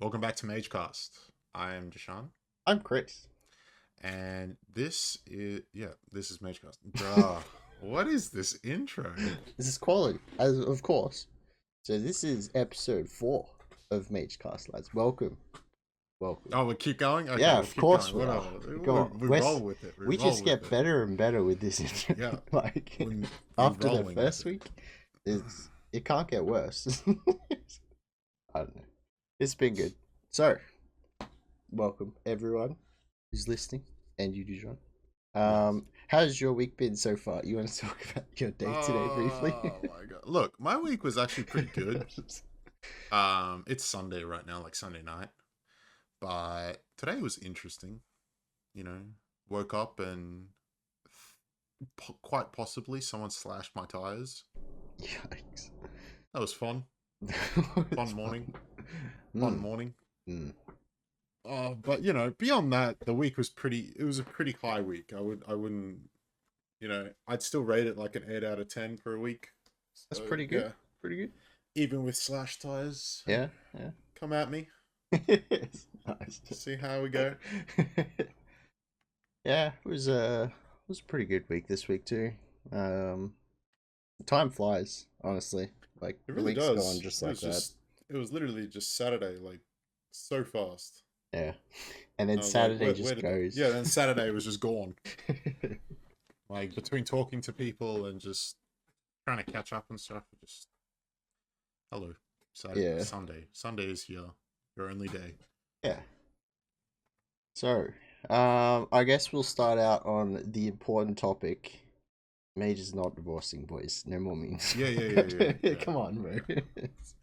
Welcome back to MAGECAST. I am Deshaun, I'm Chris. and this is MAGECAST. Bruh, what is this intro? This is quality, as of course. So this is episode 4 of MAGECAST, lads. Welcome. Oh, we keep going. Okay, Yeah, we'll of keep course going. we are. Whatever. Come on. We roll with it. We We roll just with get it. better and better with this intro. Yeah, like we're after the rolling first with it. week, it can't get worse. I don't know. It's been good. So, welcome everyone who's listening, and you, Dijon. Yes. How's your week been so far? You want to talk about your day today briefly? Oh my god! Look, my week was actually pretty good. It's Sunday right now, like Sunday night, but today was interesting. You know, woke up and quite possibly someone slashed my tires. Yikes. That was fun. It's Fun morning. fun. Fun morning. Mm. But you know, beyond that, the week was pretty. It was a pretty high week. I wouldn't. You know, I'd still rate it like an 8 out of 10 per week. That's So, pretty good. yeah, Pretty good. even with slash tires. Yeah, Come at me. yeah. Nice. See how we go. Yeah, it was a pretty good week this week too. Time flies, honestly. Like It the really week's does. gone just like that. It was literally just Saturday, like so fast. Yeah. And then I was like, Saturday where just did goes. yeah, then Saturday was just gone. Like between talking to people and just trying to catch up and stuff, just hello. Saturday, Yeah. Sunday is here. Your only day. Yeah. So, I guess we'll start out on the important topic. Mage is not divorcing, boys. No more memes. Yeah. Come on, bro.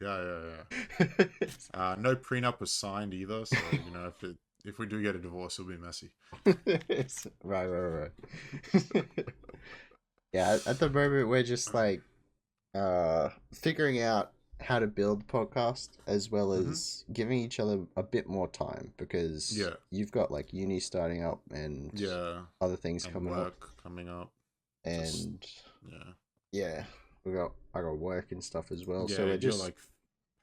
Yeah. No prenup was signed either, so you know if we do get a divorce, it'll be messy. Right. Yeah, at the moment we're just like figuring out how to build the podcast as well as giving each other a bit more time because Yeah. you've got like uni starting up and Yeah, other things and coming up. work coming up. And Yeah. yeah, I got work and stuff as well. Yeah, So we're you're just like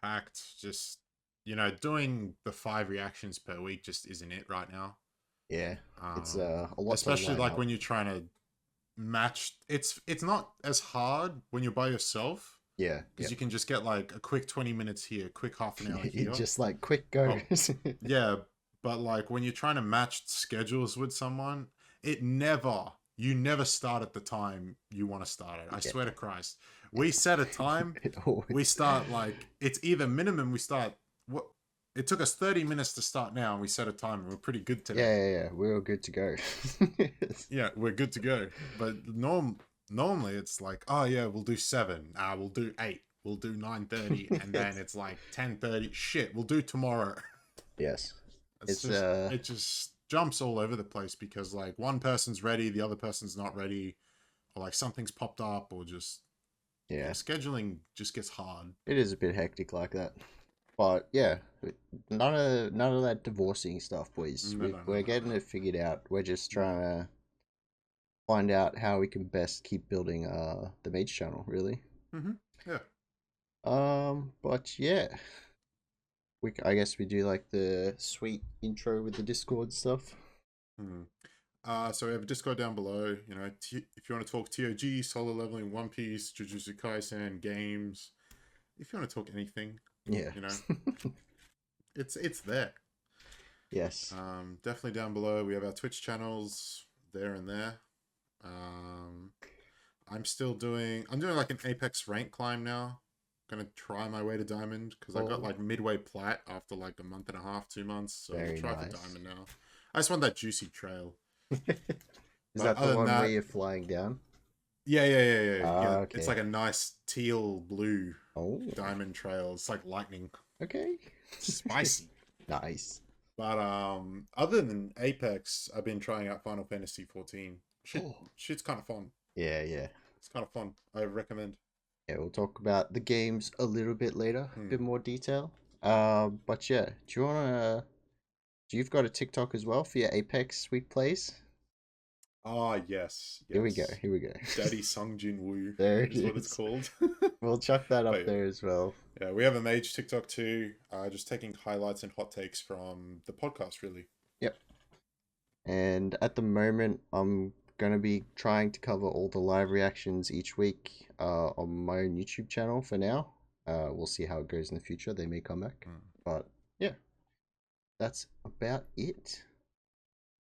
packed. Just you know, doing the 5 reactions per week just isn't it right now. yeah, it's a lot. Especially to like line when you're trying to match. It's not as hard when you're by yourself yeah, because you can just get like a quick 20 minutes here, quick half an hour here. just like quick goes. Yeah, but like when you're trying to match schedules with someone, you never start at the time you want to start at. I swear to Christ. We set a time, we start like, it's either minimum, we start, what, it took us 30 minutes to start now, and we set a time, and we're pretty good today. Yeah, we're all good to go. Yeah, we're good to go. But normally it's like, oh yeah, we'll do 7, we'll do 8, we'll do 9:30, and then it's like 10:30, shit, we'll do tomorrow. Yes. It just jumps all over the place because like one person's ready, the other person's not ready, or like something's popped up, or just scheduling just gets hard. It is a bit hectic like that. But yeah, none of that divorcing stuff, boys. We're getting it figured out. We're just trying to find out how we can best keep building the Mage channel, really. Yeah. But yeah. I guess we do like the sweet intro with the Discord stuff. So we have a Discord down below. You know, if you want to talk TOG, solo leveling, One Piece, Jujutsu Kaisen, games, if you want to talk anything, yeah, you know, it's there. Yes. Definitely down below. We have our Twitch channels there and there. I'm doing like an Apex rank climb now. Gonna try my way to diamond because I got like midway plat after like a month and a half, 2 months. So I'll try for diamond now. I just want that juicy trail. Is that the one where you're flying down? Yeah. Okay. It's like a nice teal blue diamond trail. It's like lightning. Okay. Spicy. Nice. But other than Apex, I've been trying out Final Fantasy XIV. Shit's kind of fun. Yeah. It's kind of fun. I recommend. Yeah, we'll talk about the games a little bit later, a bit more detail. But yeah, you've got a TikTok as well for your Apex Sweet Plays? Ah, yes, Here we go. yes. Here we go. Daddy Sung Jin-Woo There it is what it's is. called. We'll chuck that But up yeah. there as well. Yeah, we have a Mage TikTok too. Just taking highlights and hot takes from the podcast, really. Yep. And at the moment, I'm going to be trying to cover all the live reactions each week on my own YouTube channel for now. We'll see how it goes in the future. They may come back. But yeah, that's about it.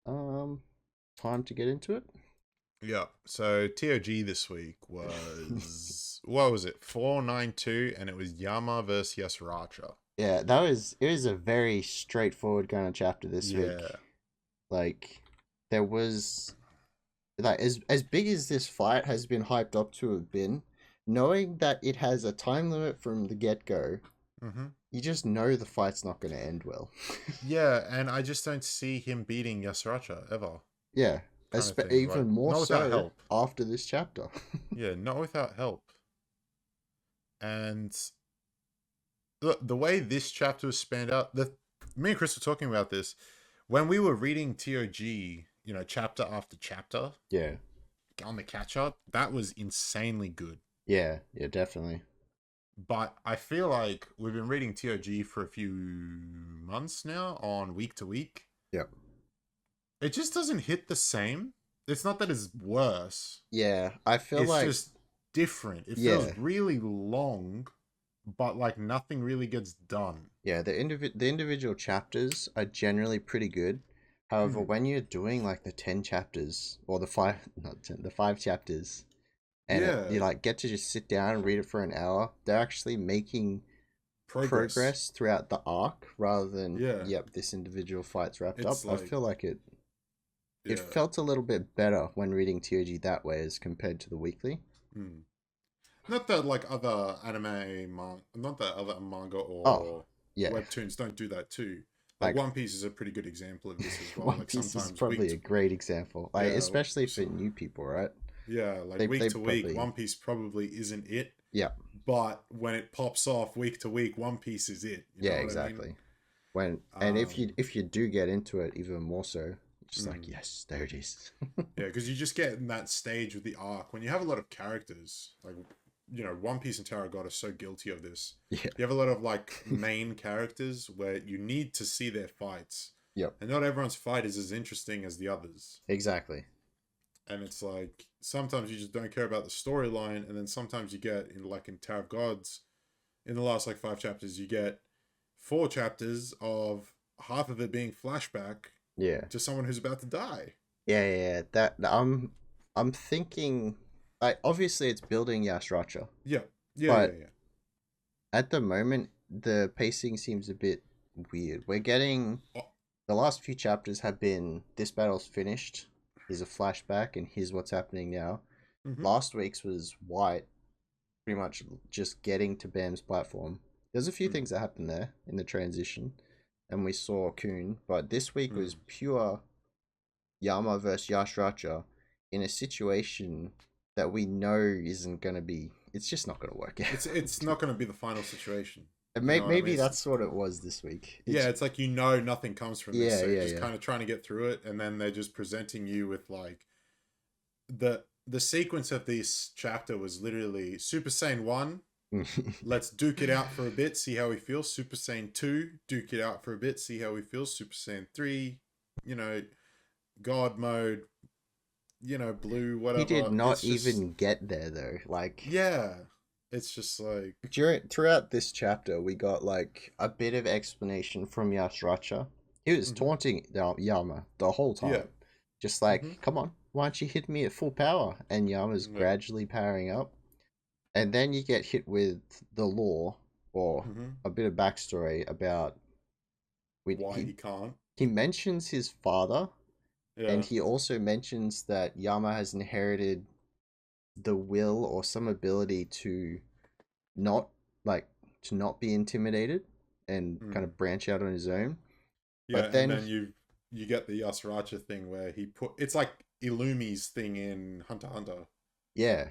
Time to get into it. Yeah. So TOG this week was what was it? 492, and it was Yama versus Yasuracha. Yeah, it was a very straightforward kind of chapter this week. Like there was like as big as this fight has been hyped up to have been, knowing that it has a time limit from the get-go, you just know the fight's not going to end well. Yeah, and I just don't see him beating Yasuracha ever. Yeah, even like, more so help after this chapter. Yeah, not without help. And the way this chapter was spanned out, me and Chris were talking about this when we were reading TOG, you know, chapter after chapter. Yeah. On the catch up, that was insanely good. Yeah, definitely. But I feel like we've been reading TOG for a few months now on week to week. Yep. It just doesn't hit the same. It's not that it's worse. Yeah, I feel it's like it's just different. It feels really long, but like nothing really gets done. Yeah, the individual chapters are generally pretty good. However, when you're doing like the 10 chapters or the 5 chapters, and you like get to just sit down and read it for an hour, they're actually making progress throughout the arc rather than this individual fight's wrapped up. Like, I feel like it felt a little bit better when reading TOG that way as compared to the weekly. Not that like other not that other manga or webtoons don't do that too. Like One Piece is a pretty good example of this as well. One Piece is probably a great example, like especially for new people, right? Yeah, like week to week, One Piece probably isn't it. Yeah. But when it pops off week to week, One Piece is it. You know exactly. I mean? And if you do get into it even more so, just like, yes, there it is. Yeah, because you just get in that stage with the arc when you have a lot of characters. Like, you know, One Piece and Terra God are so guilty of this. Yeah. You have a lot of like main characters where you need to see their fights. Yep. And not everyone's fight is as interesting as the others. Exactly. And it's like sometimes you just don't care about the storyline, and then sometimes you get in Tower of Gods, in the last like 5 chapters, you get 4 chapters of half of it being flashback. Yeah. To someone who's about to die. Yeah. That I'm thinking, like, obviously it's building Yasuracha. Yeah. At the moment, the pacing seems a bit weird. We're getting the last few chapters have been this battle's finished. Here's a flashback, and here's what's happening now. Last week's was White, pretty much just getting to Bam's platform. There's a few things that happened there in the transition, and we saw Kun, but this week was pure Yama versus Yasuracha in a situation that we know isn't going to be, it's just not going to work out. It's not going to be the final situation. And maybe that's what it was this week. It's like, you know, nothing comes from this. So you're just kind of trying to get through it, and then they're just presenting you with like the sequence of this chapter was literally Super Saiyan 1. Let's duke it out for a bit, see how we feel. Super Saiyan 2, duke it out for a bit, see how we feel. Super Saiyan 3, you know, God mode, you know, blue, whatever. He did not even get there though. Like, yeah, it's just like throughout this chapter, we got like a bit of explanation from Yasuracha. He was taunting Yama the whole time, just like, come on, why don't you hit me at full power? And Yama's gradually powering up. And then you get hit with the lore, or a bit of backstory about why he can't. He mentions his father, and he also mentions that Yama has inherited the will or some ability to not be intimidated and kind of branch out on his own. Yeah, but then, and then you get the Yasuracha thing where it's like Illumi's thing in Hunter x Hunter. Yeah.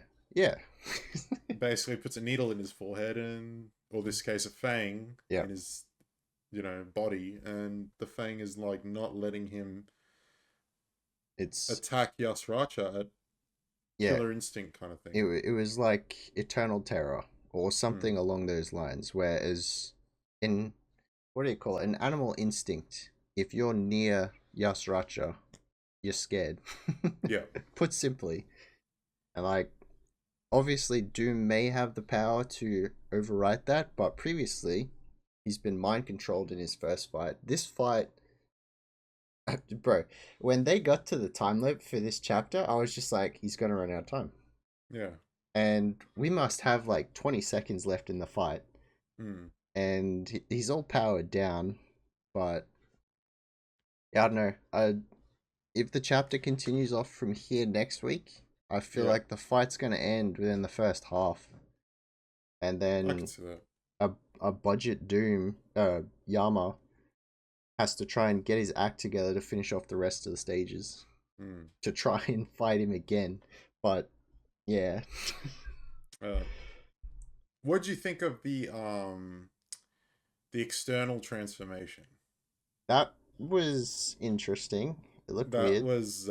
Basically puts a needle in his forehead, and, or this case, a fang in his, you know, body, and the fang is like not letting him It's attack Yasracha at Killer Instinct kind of thing. It was like Eternal Terror or something along those lines. Whereas in, what do you call it? An Animal Instinct, if you're near Yasracha, you're scared. Yeah. Put simply. And like, obviously Doom may have the power to overwrite that, but previously he's been mind controlled in his first fight. This fight, bro, when they got to the time limit for this chapter, I was just like, he's gonna run out of time. Yeah. And we must have like 20 seconds left in the fight. And he's all powered down, but yeah, I don't know. If the chapter continues off from here next week, I feel like the fight's gonna end within the first half, and then a budget Doom, Yama, has to try and get his act together to finish off the rest of the stages, to try and fight him again. But yeah. What do you think of the external transformation? That was interesting. It looked weird. That was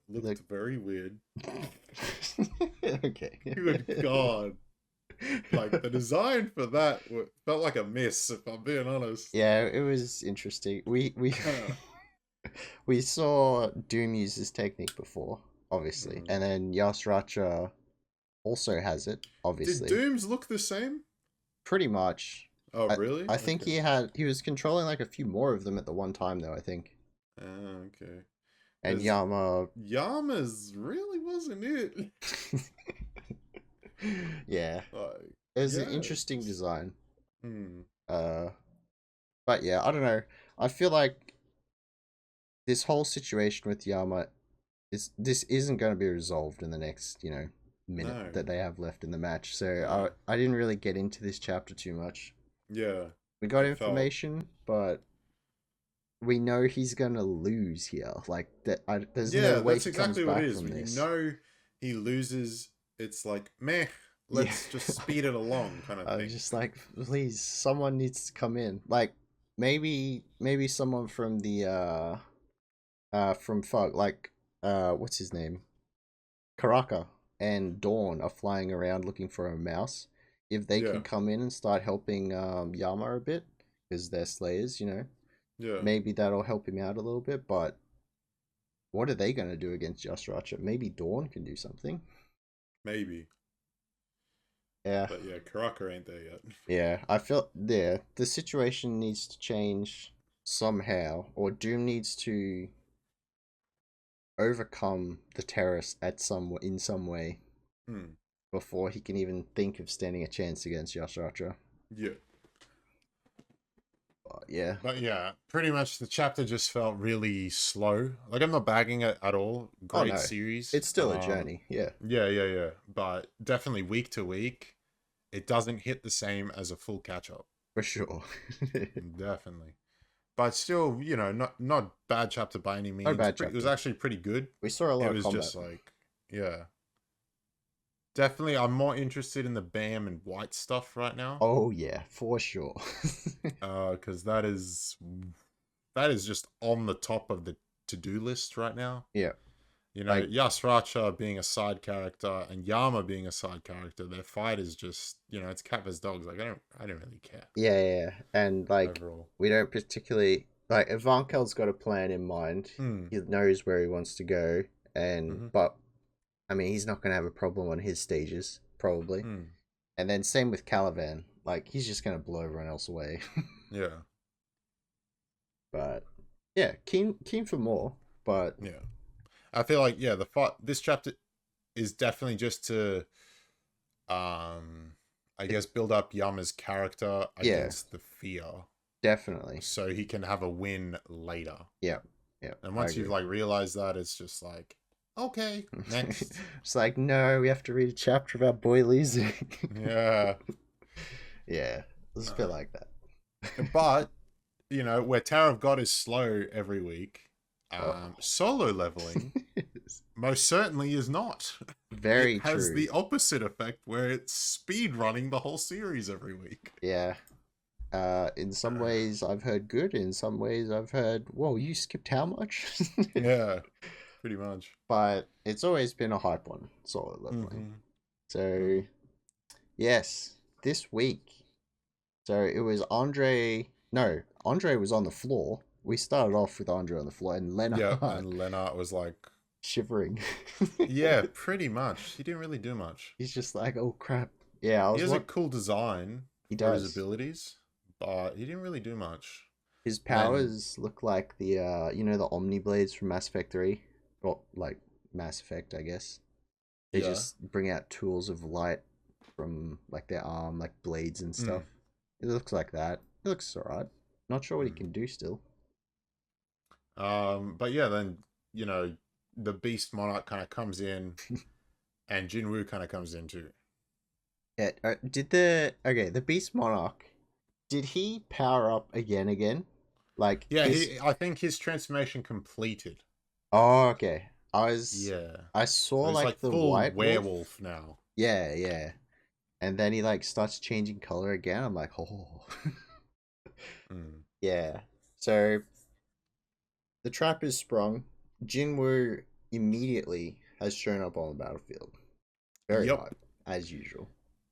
looked very weird. Okay. Good God. Like, the design for that felt like a miss, if I'm being honest. Yeah, it was interesting. We we saw Doom use this technique before, obviously, and then Yasracha also has it, obviously. Did Doom's look the same? Pretty much. Oh, really? I think he was controlling like a few more of them at the one time, though, I think. Oh, okay. And Yama's really wasn't it. Yeah. It was an interesting design. But yeah, I don't know. I feel like this whole situation with Yama this isn't going to be resolved in the next, minute that they have left in the match. So I didn't really get into this chapter too much. Yeah. We got information, but we know he's going to lose here. Like, there's no way he comes back from this. You know he loses. It's like, meh, let's just speed it along kind of thing. I'm just like, please, someone needs to come in. Like, maybe someone from the, from Fog, like, what's his name? Karaka and Dawn are flying around looking for a mouse. If they can come in and start helping Yama a bit, because they're slayers, maybe that'll help him out a little bit. But what are they going to do against Yasracha? Maybe Dawn can do something. Maybe. Yeah. But yeah, Karaka ain't there yet. Yeah, I feel the situation needs to change somehow, or Doom needs to overcome the terrorists in some way before he can even think of standing a chance against Yasracha. Yeah. But yeah, pretty much the chapter just felt really slow. Like, I'm not bagging it at all. Great series. It's still a journey. Yeah. Yeah. But definitely week to week, it doesn't hit the same as a full catch up. For sure. Definitely. But still, not bad chapter by any means. No bad chapter. It was actually pretty good. We saw a lot of combat. It was just like, Definitely, I'm more interested in the Bam and White stuff right now. Oh yeah, for sure. Because that is just on the top of the to-do list right now. Yeah. Yasracha being a side character and Yama being a side character, their fight is just, it's cat vs dogs. Like, I don't really care. Yeah. And like, overall, we don't particularly like, if Vankel's got a plan in mind, he knows where he wants to go, and but I mean, he's not going to have a problem on his stages, probably. And then same with Caliban. Like, he's just going to blow everyone else away. Yeah. But, yeah, keen for more, but... Yeah. I feel like, the fight, this chapter is definitely just to, I guess, build up Yama's character against the fear. Definitely. So he can have a win later. Yeah. And once you've, realized that, it's just like... Okay, next. It's like, no, we have to read a chapter about boy losing. Yeah. Yeah, let's feel like that. But, where Tower of God is slow every week, solo leveling most certainly is not. Very true. It has the opposite effect where it's speed running the whole series every week. Yeah. In some ways I've heard good, in some ways I've heard, whoa, you skipped how much? Yeah, pretty much. But it's always been a hype one, solidly. So, yes, this week. So it was Andre. No, Andre was on the floor. We started off with Andre on the floor, and Leonard. Yeah, and Leonard was like shivering. Yeah, pretty much. He didn't really do much. He's just like, oh crap. Yeah, he has a cool design for his abilities, but he didn't really do much. His powers look like the the Omni Blades from Mass Effect 3. Or like Mass Effect, I guess. They just bring out tools of light from like their arm, like blades and stuff. It looks like that. It looks alright. Not sure what he can do still. But yeah, then the Beast Monarch kind of comes in, and Jin-Woo kind of comes in too. Yeah. The Beast Monarch, did he power up again? Like yeah, I think his transformation completed. Oh, okay. I saw like the full white werewolf now. Yeah. And then he like starts changing color again. I'm like, oh. Yeah. So the trap is sprung. Jin-Woo immediately has shown up on the battlefield. Very hype, as usual.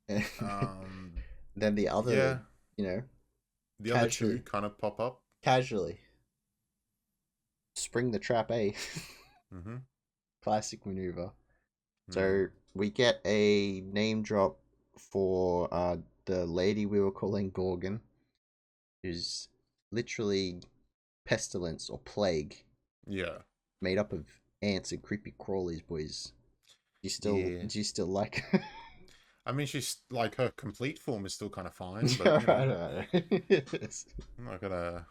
Then the other, the other two kind of pop up casually. Spring the trap, eh? Classic maneuver. So we get a name drop for the lady we were calling Gorgon, who's literally pestilence or plague. Yeah. Made up of ants and creepy crawlies, boys. Do you still like her? I mean, she's like, her complete form is still kind of fine, but I'm not gonna,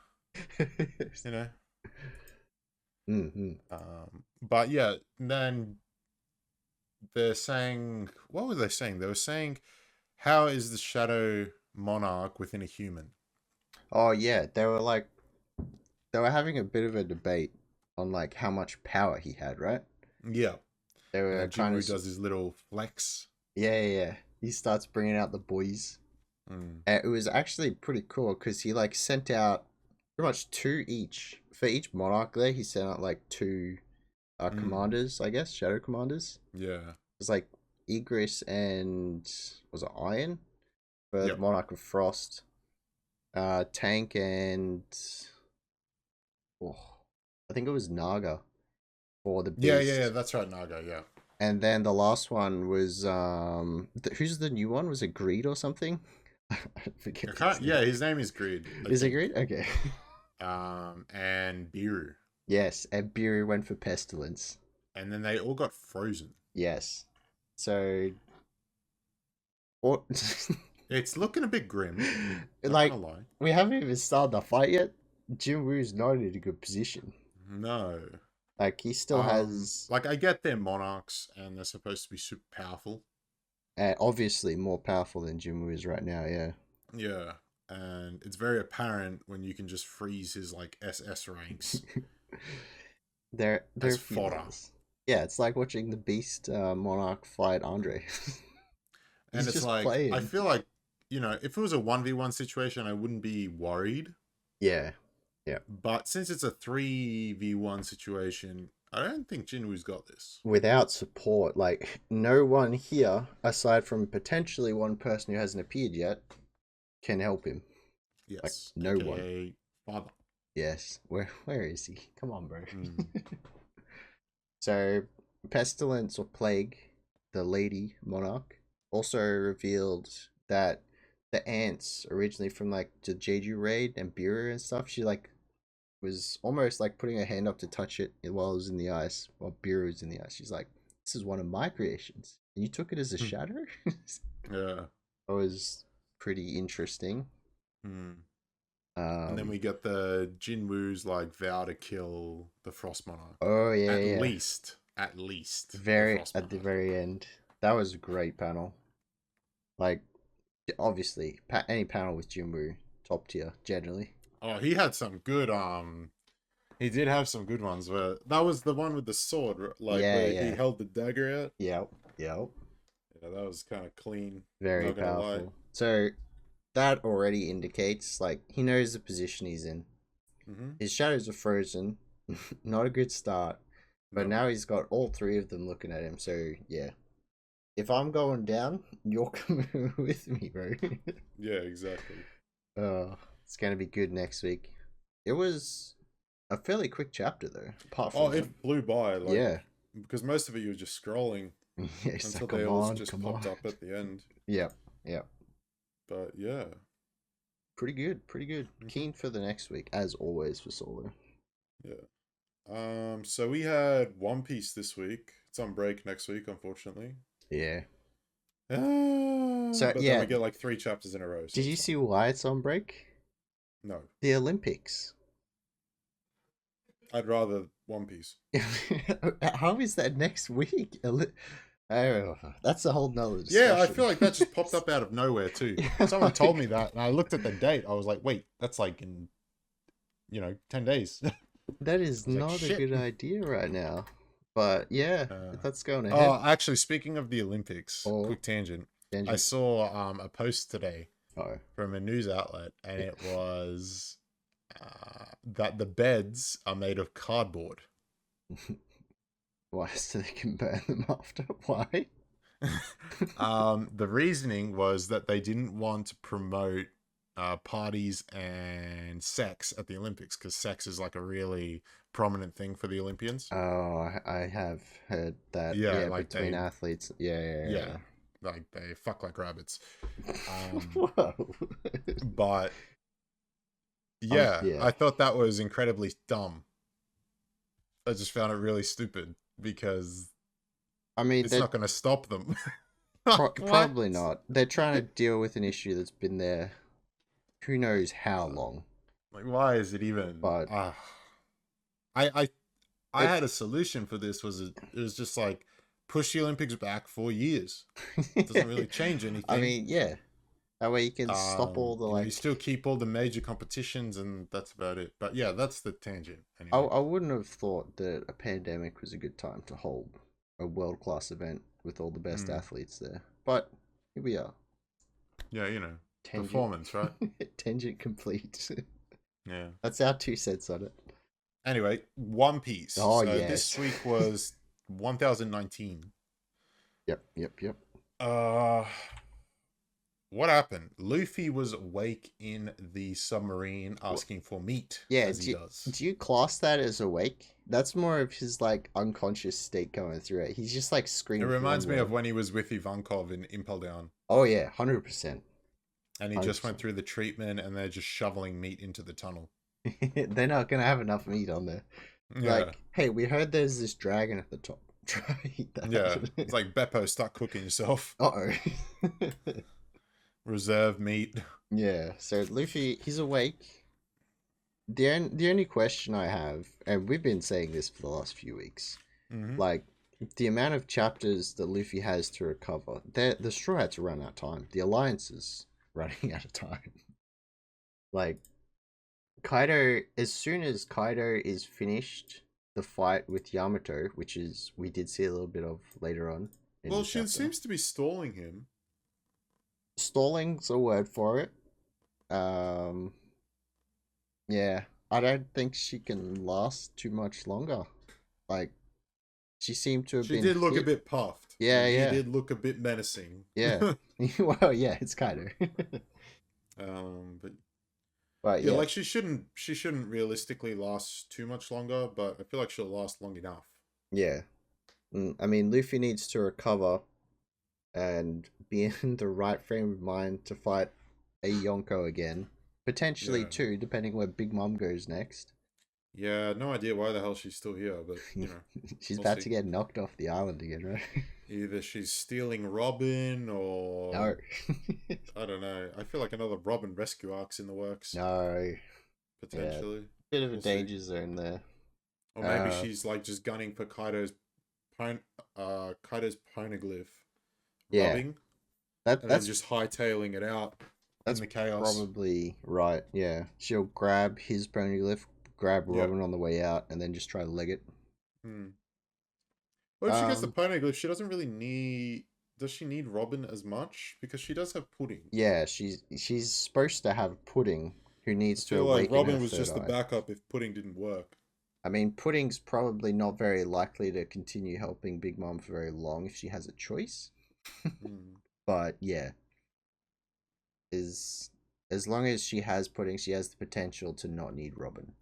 But yeah, then they're saying, what were they saying? They were saying, how is the Shadow Monarch within a human? Oh yeah, they were having a bit of a debate on like how much power he had, right? Yeah. They were Jin-Woo does his little flex. Yeah. He starts bringing out the boys. It was actually pretty cool because he like sent out pretty much two each. For each monarch there, he sent out like two commanders, I guess, shadow commanders. Yeah. It was like Igris and was it Iron? For the Monarch of Frost. Tank and I think it was Naga for the Beast. Yeah, that's right, Naga, yeah. And then the last one was who's the new one? Was it Greed or something? I forget. His name is Greed. Is it Greed? Okay. And Biru. Yes, and Biru went for Pestilence. And then they all got frozen. Yes. So it's looking a bit grim. Like, we haven't even started the fight yet. Jin-Woo's not in a good position. No. Like, he still has... Like, I get they're monarchs, and they're supposed to be super powerful. Obviously more powerful than Jin-Woo is right now, yeah. Yeah. And it's very apparent when you can just freeze his, like, SS ranks. they're fodder. Yeah, it's like watching the Beast Monarch fight Andre. And it's like, playing. I feel like, if it was a 1v1 situation, I wouldn't be worried. Yeah. But since it's a 3v1 situation, I don't think Jin-Woo's got this. Without support, like, no one here, aside from potentially one person who hasn't appeared yet, can help him. Yes. Like, no one. Father. Yes. Where is he? Come on, bro. So, Pestilence or Plague, the Lady Monarch, also revealed that the ants originally from like the Jeju raid and Biru and stuff, she like was almost like putting her hand up to touch it while it was in the ice, while Biru was in the ice. She's like, this is one of my creations. And you took it as a shadow? Yeah. That was pretty interesting. And then we get the Jin-Woo's like vow to kill the Frost Monarch. Oh yeah, At least. At the very end. That was a great panel. Like, obviously, any panel with Jin-Woo, top tier generally. Oh, he had some good he did have some good ones. Where that was the one with the sword, like where he held the dagger out. Yep. Yeah, that was kind of clean. Very powerful. So that already indicates like he knows the position he's in. Mm-hmm. His shadows are frozen. Not a good start. But now he's got all three of them looking at him. So yeah, if I'm going down, you're coming with me, bro. Yeah, exactly. It's gonna be good next week. It was a fairly quick chapter though. Apart from it flew by. Like, yeah, because most of it you were just scrolling until they all just popped up at the end. Yeah. But yeah, pretty good. Mm-hmm. Keen for the next week, as always for Solo. Yeah. So we had One Piece this week. It's on break next week, unfortunately. Yeah. But then we get like 3 chapters in a row. So did you see why it's on break? No. The Olympics. I'd rather One Piece. How is that next week? Oh, that's a whole nother discussion. Yeah, I feel like that just popped up out of nowhere too. Someone told me that, and I looked at the date. I was like, wait, that's like in, 10 days. That is not a good idea right now. But yeah, that's going ahead. Oh, actually, speaking of the Olympics, quick tangent. I saw a post today from a news outlet, and it was that the beds are made of cardboard. Why? So they can burn them after? Why? The reasoning was that they didn't want to promote parties and sex at the Olympics, because sex is like a really prominent thing for the Olympians. Oh, I have heard that. Yeah, like between athletes. Yeah. Like they fuck like rabbits. Whoa. But yeah, I thought that was incredibly dumb. I just found it really stupid because it's not going to stop them. Probably not. They're trying to deal with an issue that's been there who knows how long. Like, why is it even? But I had a solution for this. It was just like push the Olympics back 4 years. It doesn't really change anything. I mean, yeah. That way you can stop all the you still keep all the major competitions, and that's about it. But yeah, that's the tangent. Anyway. I wouldn't have thought that a pandemic was a good time to hold a world-class event with all the best athletes there. But here we are. Yeah, performance, right? Tangent complete. Yeah. That's our 2 cents on it. Anyway, One Piece. Oh, so yes. This week was 1019. Yep. What happened? Luffy was awake in the submarine asking for meat. Yeah, as he does. Do you class that as awake? That's more of his like unconscious state going through it. He's just like screaming. It reminds me of when he was with Ivankov in Impel Down. Oh yeah, 100%. And he 100%. Just went through the treatment, and they're just shoveling meat into the tunnel. They're not gonna have enough meat on there. Yeah. Like, hey, we heard there's this dragon at the top. Try to eat that. Yeah, it's like Beppo, start cooking yourself. Uh-oh. Reserve meat. Yeah, so Luffy, he's awake. The only question I have, and we've been saying this for the last few weeks, like the amount of chapters that Luffy has to recover, the Straw Hats run out of time. The Alliance is running out of time. Like Kaido, as soon as Kaido is finished the fight with Yamato, which is we did see a little bit of later on. Well, she seems to be stalling him. Stalling's a word for it. Yeah, I don't think she can last too much longer. Like, she seemed to have been. She did look a bit puffed. Yeah. She did look a bit menacing. Yeah. Well, yeah, it's kind of. But yeah, like she shouldn't realistically last too much longer, but I feel like she'll last long enough. Yeah. I mean, Luffy needs to recover and be in the right frame of mind to fight a Yonko again. Potentially 2, depending where Big Mom goes next. Yeah, no idea why the hell she's still here, but, she's about to get knocked off the island again, right? Either she's stealing Robin, or... No. I don't know. I feel like another Robin rescue arc's in the works. No. Potentially. Bit of a danger zone there. Or maybe she's, like, just gunning for Kaido's poneglyph. Yeah. Rubbing, that's just hightailing it out. That's in the chaos. Probably right. Yeah, she'll grab his poneglyph, grab Robin on the way out, and then just try to leg it. Well, if she gets the poneglyph, she doesn't really need. does she need Robin as much? Because she does have Pudding. Yeah, she's supposed to have Pudding, who I needs to feel like awaken Robin her was third just the eye. backup if Pudding didn't work. I mean, Pudding's probably not very likely to continue helping Big Mom for very long if she has a choice. Mm. But yeah, is as long as she has Pudding, she has the potential to not need Robin.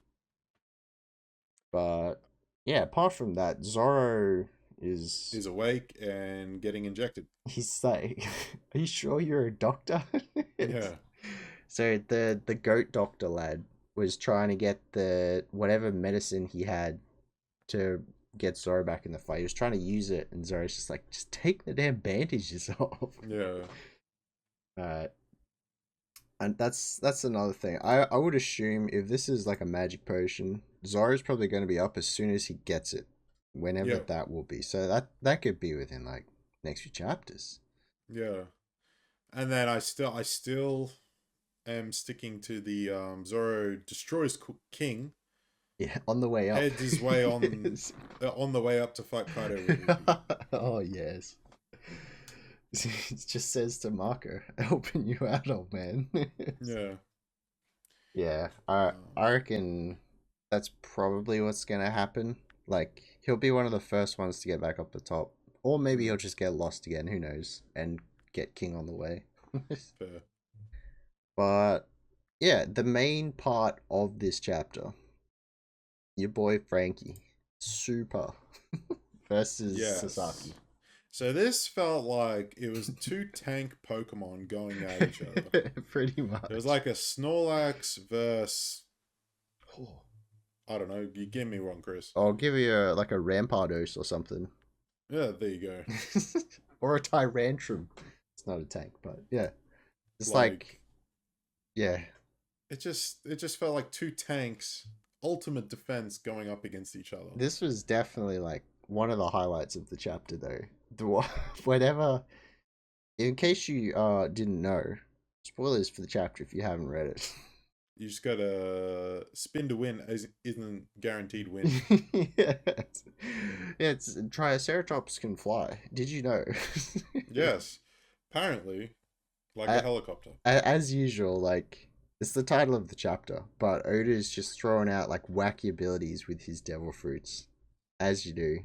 But yeah, apart from that, Zoro is Awake and getting injected. he's like, "Are you sure you're a doctor?" Yeah. So the goat doctor lad was trying to get the whatever medicine he had to get Zoro back in the fight. He was trying to use it, and Zoro's just like, just take the damn bandages off. Yeah. And that's another thing. I would assume if this is like a magic potion, Zoro's probably going to be up as soon as he gets it, whenever Yep. that will be. So that could be within like next few chapters. Yeah. And then I still am sticking to the Zoro destroys King, Yeah, on the way up. heads his way on the way up to fight Kaido with Luffy. Oh yes. It just says to Marco, helping you out, old man. Yeah. Yeah, I reckon that's probably what's gonna happen. Like he'll be one of the first ones to get back up the top, or maybe he'll just get lost again. Who knows? And get King on the way. Fair. But yeah, the main part of this chapter, your boy Frankie, Super versus Yes. Sasaki. So this felt like it was two tank Pokemon going at each other. Pretty much. It was like a Snorlax versus I don't know. You get me wrong, Chris. I'll give you like a Rampardos or something. Yeah, there you go. Or a Tyrantrum. It's not a tank, but yeah. It's like yeah. It just felt like two tanks, ultimate defense going up against each other. This was definitely like one of the highlights of the chapter though. Whatever, in case you didn't know, spoilers for the chapter if you haven't read it. You just gotta spin to win isn't guaranteed win. Yes. Yeah, it's Triceratops can fly. Did you know? Yes. Apparently, like a helicopter. As usual, like it's the title of the chapter, but Oda's just throwing out like wacky abilities with his devil fruits, as you do.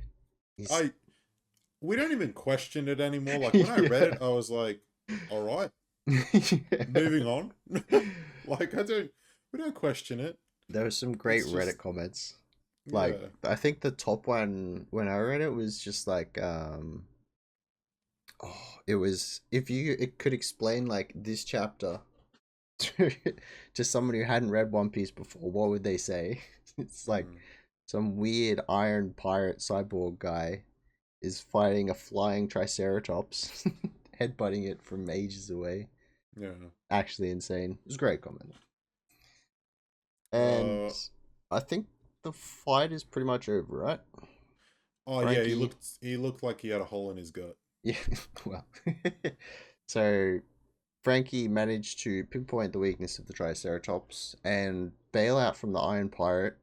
We don't even question it anymore. Like when I read it, I was like, "All right, moving on." Like we don't question it. There were some great Reddit comments. Like Yeah. I think the top one when I read it was just like it was if it could explain like this chapter to someone who hadn't read One Piece before, what would they say? It's like some weird iron pirate cyborg guy is fighting a flying Triceratops, headbutting it from ages away. Yeah. Actually insane. It was a great comment. And I think the fight is pretty much over, right? Oh Frankie... yeah, he looked like he had a hole in his gut. Yeah, well. So Frankie managed to pinpoint the weakness of the Triceratops and bail out from the Iron Pirate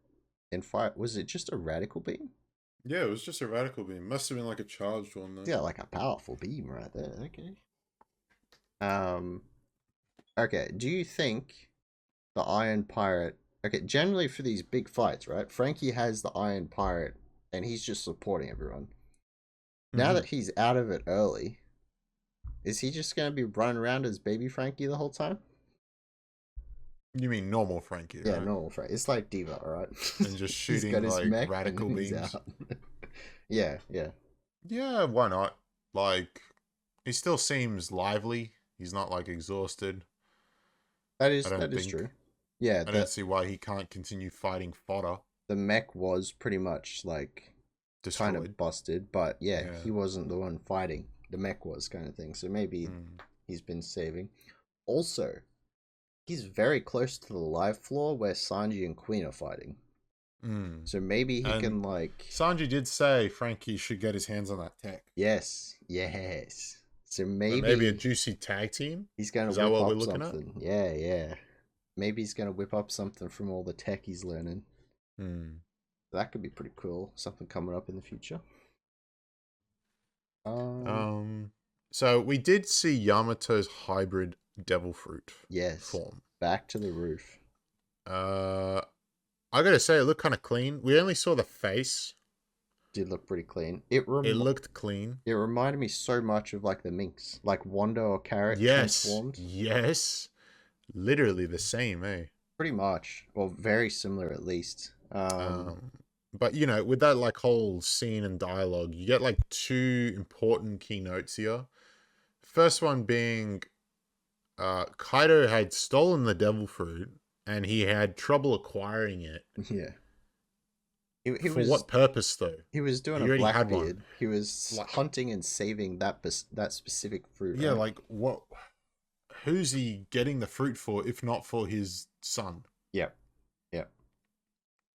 and fight. Was it just a radical beam? Yeah, it was just a radical beam. Must have been like a charged one though. Yeah, like a powerful beam right there. Okay. Okay, do you think the Iron Pirate... Okay, generally for these big fights, right? Frankie has the Iron Pirate and he's just supporting everyone. Now that he's out of it early, is he just going to be running around as baby Frankie the whole time? You mean normal Frankie, right? Yeah, normal Frankie. It's like Diva, alright? And just shooting like radical beams. Yeah, yeah. Yeah, why not? Like, he still seems lively. He's not like exhausted. That is true. Yeah, I don't see why he can't continue fighting fodder. The mech was pretty much like destroyed. Kind of busted, but yeah, he wasn't the one fighting. The mech was kind of thing. So maybe he's been saving. Also, he's very close to the live floor where Sanji and Queen are fighting. So maybe he can like... Sanji did say Frankie should get his hands on that tech. Yes. So maybe a juicy tag team? He's going to whip up something. Yeah. Maybe he's going to whip up something from all the tech he's learning. That could be pretty cool. Something coming up in the future. So we did see Yamato's hybrid devil fruit form. Back to the roof. I gotta say, it looked kind of clean. We only saw the face. Did look pretty clean. It looked clean. It reminded me so much of like the minx, like Wanda or Carrot transformed. Yes, literally the same, eh? Pretty much, or very similar at least. But you know, with that like whole scene and dialogue, you get like two important keynotes here. First one being, Kaido had stolen the devil fruit and he had trouble acquiring it. Yeah. For what purpose though? He was doing a Blackbeard. He was hunting and saving that specific fruit. Yeah, right? Like what? Who's he getting the fruit for if not for his son? Yeah.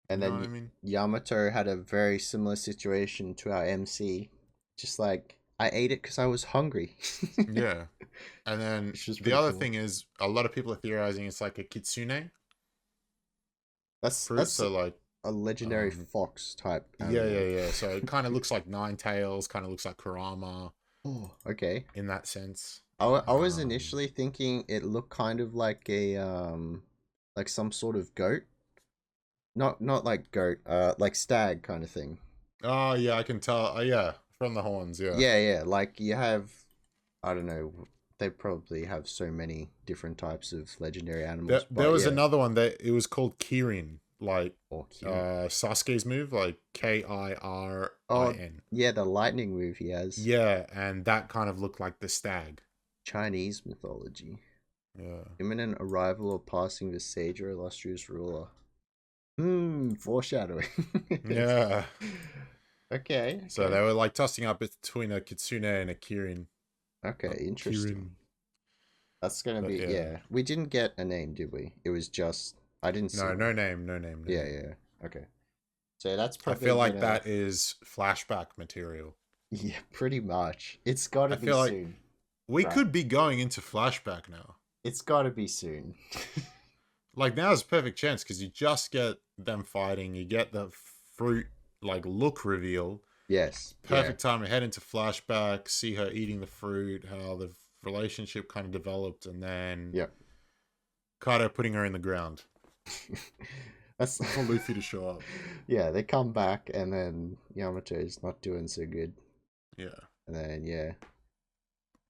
And then Yamato had a very similar situation to our MC. Just like, I ate it because I was hungry. Yeah. And then the other thing is, a lot of people are theorizing it's like a kitsune. That's like a legendary fox type animal. Yeah. So it kind of looks like Ninetales, kind of looks like Kurama. Oh, okay. In that sense. I was initially thinking it looked kind of like a like some sort of goat. Not like goat, like stag kind of thing. Oh yeah, I can tell. Yeah, from the horns. Yeah. Yeah. Like you have, I don't know. They probably have so many different types of legendary animals. There was another one that it was called Kirin, like Sasuke's move, like Kirin. Oh yeah, the lightning move he has. Yeah, and that kind of looked like the stag. Chinese mythology. Yeah. Imminent arrival or passing the sage or illustrious ruler. Foreshadowing. Yeah. Okay. So they were like tossing up between a kitsune and a Kirin. Okay, interesting. Kirin. That's gonna be yeah. We didn't get a name, did we? It was just I didn't see. No name. Yeah. Okay. So that's probably. I feel like that is flashback material. Yeah, pretty much. It's got to be soon. Like we could be going into flashback now. It's got to be soon. Like now's a perfect chance because you just get them fighting, you get the fruit like look reveal. Yes. Perfect time to head into flashback, see her eating the fruit, how the relationship kind of developed, and then Kaido putting her in the ground. That's for Luffy to show up. Yeah, they come back and then Yamato's not doing so good. Yeah. And then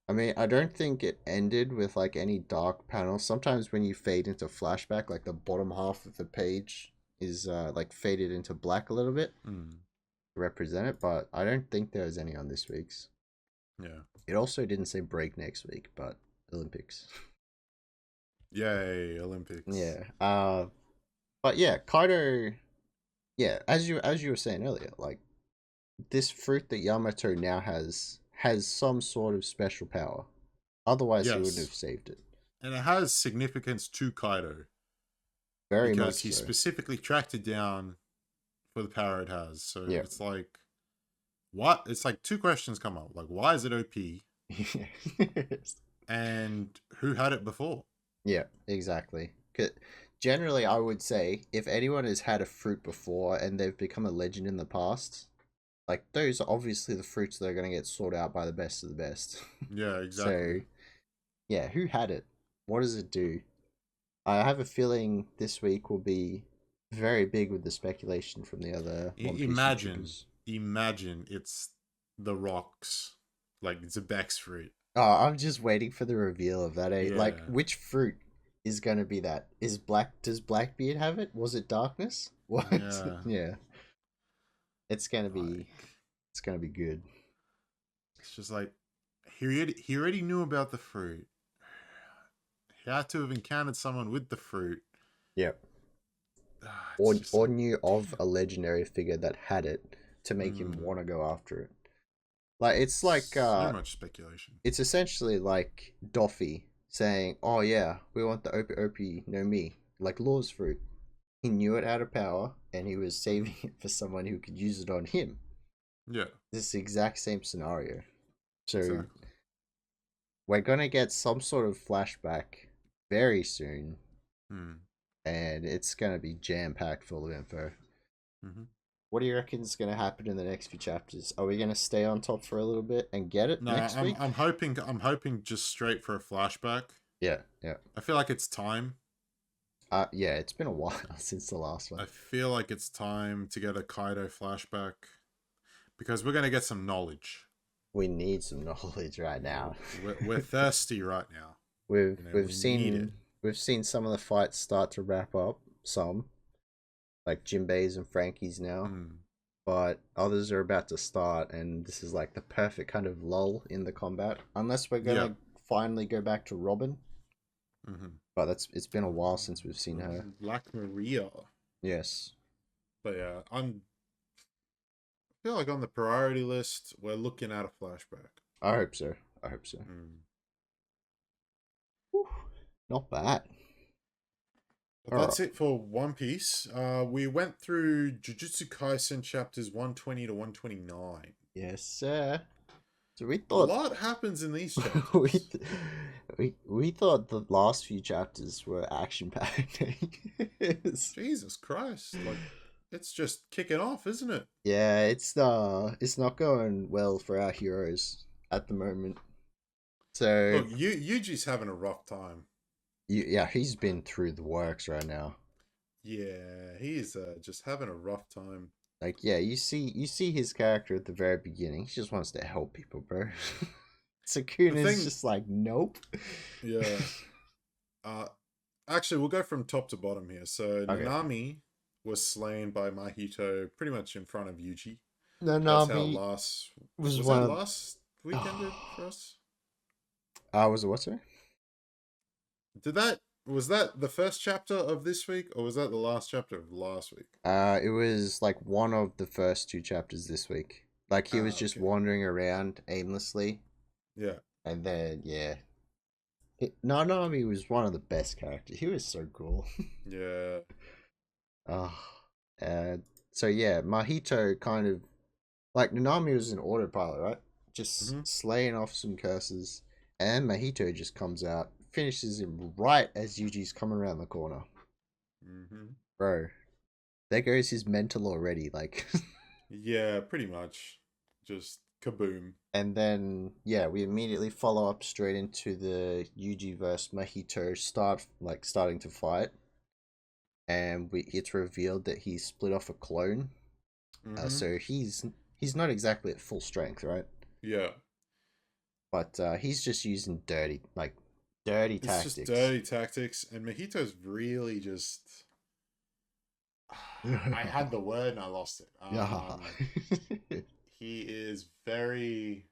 I mean, I don't think it ended with like any dark panels. Sometimes when you fade into flashback, like the bottom half of the page is like faded into black a little bit to represent it, but I don't think there was any on this week's. Yeah. It also didn't say break next week, but Olympics. Yay, Olympics. Yeah. But yeah, Kaido. Yeah, as you were saying earlier, like this fruit that Yamato now has some sort of special power. Otherwise, he wouldn't have saved it. And it has significance to Kaido. Very much because he specifically tracked it down for the power it has. So it's like, what? It's like two questions come up. Like, why is it OP? And who had it before? Yeah, exactly. Generally, I would say if anyone has had a fruit before and they've become a legend in the past, like those are obviously the fruits that are going to get sought out by the best of the best. Yeah, exactly. So, yeah, who had it? What does it do? I have a feeling this week will be very big with the speculation from the other. Imagine it's the rocks, like Zebek's fruit. Oh, I'm just waiting for the reveal of that. Yeah. Like, which fruit is going to be that? Does Blackbeard have it? Was it darkness? What? Yeah. It's gonna be good. It's just like he already knew about the fruit. He had to have encountered someone with the fruit. Yep. Or knew of a legendary figure that had it to make him want to go after it. Like it's like so much speculation. It's essentially like Doffy saying, "Oh yeah, we want the Opie no Mi, like Law's fruit." He knew it had a power, and he was saving it for someone who could use it on him. Yeah. This is the exact same scenario. So, we're going to get some sort of flashback very soon. And it's going to be jam-packed full of info. What do you reckon is going to happen in the next few chapters? Are we going to stay on top for a little bit and get it No, next week? I'm hoping just straight for a flashback. Yeah, yeah. I feel like it's time. Yeah, it's been a while since the last one. I feel like it's time to get a Kaido flashback because we're gonna get some knowledge. We need some knowledge right now. We're thirsty right now. We've seen some of the fights start to wrap up. Some, like Jinbei's and Frankie's now, but others are about to start, and this is like the perfect kind of lull in the combat. Unless we're gonna finally go back to Robin. But it's been a while since we've seen her. Black Maria. Yes. But yeah, I feel like on the priority list, we're looking at a flashback. I hope so. Whew, not bad. But that's it for One Piece. We went through Jujutsu Kaisen chapters 120 to 129. Yes, sir. So we thought a lot happens in these chapters. we thought the last few chapters were action packed. Jesus Christ! Like it's just kicking off, isn't it? Yeah, it's not going well for our heroes at the moment. So look, Yuji's having a rough time. Yeah, he's been through the works right now. Yeah, he's just having a rough time. Like, yeah, you see his character at the very beginning. He just wants to help people, bro. Sukuna's just like, nope. Yeah. Actually, we'll go from top to bottom here. So, okay. Nanami was slain by Mahito pretty much in front of Yuji. Nanami was that last weekend for us? Was it what, sorry? Was that the first chapter of this week, or was that the last chapter of last week? It was like one of the first two chapters this week. Like he was just wandering around aimlessly. Yeah. And then Nanami was one of the best characters. He was so cool. Yeah. So yeah, Mahito kind of like Nanami was an autopilot, right? Just slaying off some curses, and Mahito just comes out, finishes him right as Yuji's coming around the corner. Bro, there goes his mental already, like. Yeah, pretty much. Just kaboom. And then, yeah, we immediately follow up straight into the Yuji versus Mahito starting to fight. And it's revealed that he split off a clone. So he's not exactly at full strength, right? Yeah. But he's just using dirty tactics. It's just dirty tactics, and Mahito's really just. I had the word and I lost it. He is very.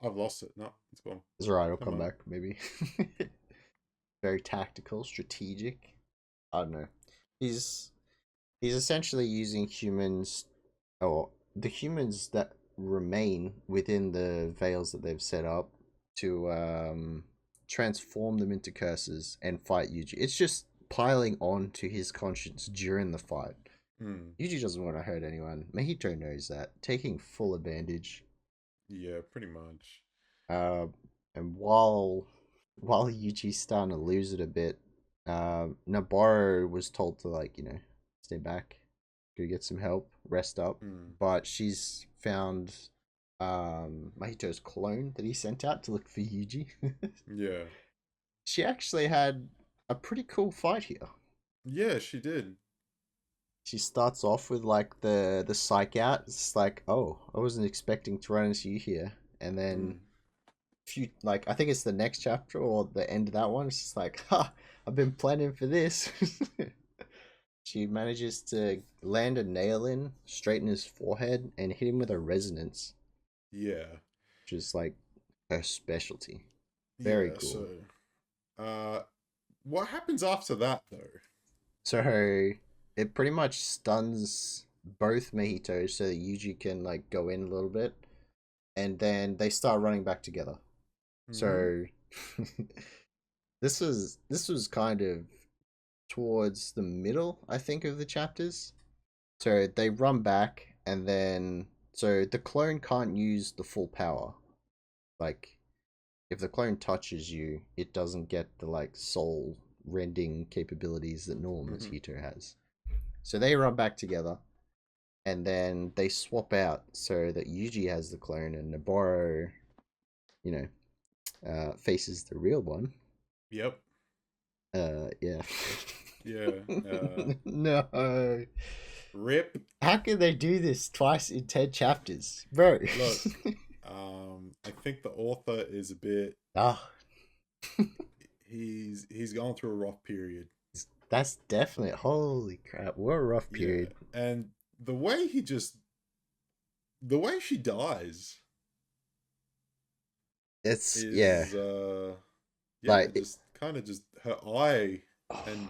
I've lost it. No, it's gone. It's alright. I'll come back maybe. Very tactical, strategic. I don't know. He's essentially using humans, or the humans that remain within the veils that they've set up, to transform them into curses and fight Yuji. It's just piling on to his conscience during the fight. Yuji doesn't want to hurt anyone. Mahito knows that, taking full advantage. Yeah, pretty much. And while Yuji's starting to lose it a bit, Nabarro was told to stay back, go get some help, rest up. But she's found Mahito's clone that he sent out to look for Yuji. Yeah. She actually had a pretty cool fight here. Yeah, she did. She starts off with the psych out. It's like, oh, I wasn't expecting to run into you here. And then I think it's the next chapter or the end of that one. It's just like, I've been planning for this. She manages to land a nail in straight in his forehead and hit him with a resonance. Yeah. Which is like her specialty. Very cool. So, what happens after that though? So it pretty much stuns both Mahitos so that Yuji can go in a little bit, and then they start running back together. So this was kind of towards the middle, I think, of the chapters. So they run back, and then so the clone can't use the full power. Like, if the clone touches you, it doesn't get the soul rending capabilities that normal Mahito has. So they run back together, and then they swap out so that Yuji has the clone and Noboro, faces the real one. Yep. Yeah. Yeah. No. Rip. How can they do this twice in 10 chapters? Bro. Look, I think the author is a bit... he's gone through a rough period. That's definitely... Holy crap. What a rough period. Yeah. And the way she dies... It's... like, just kind of just... Her eye and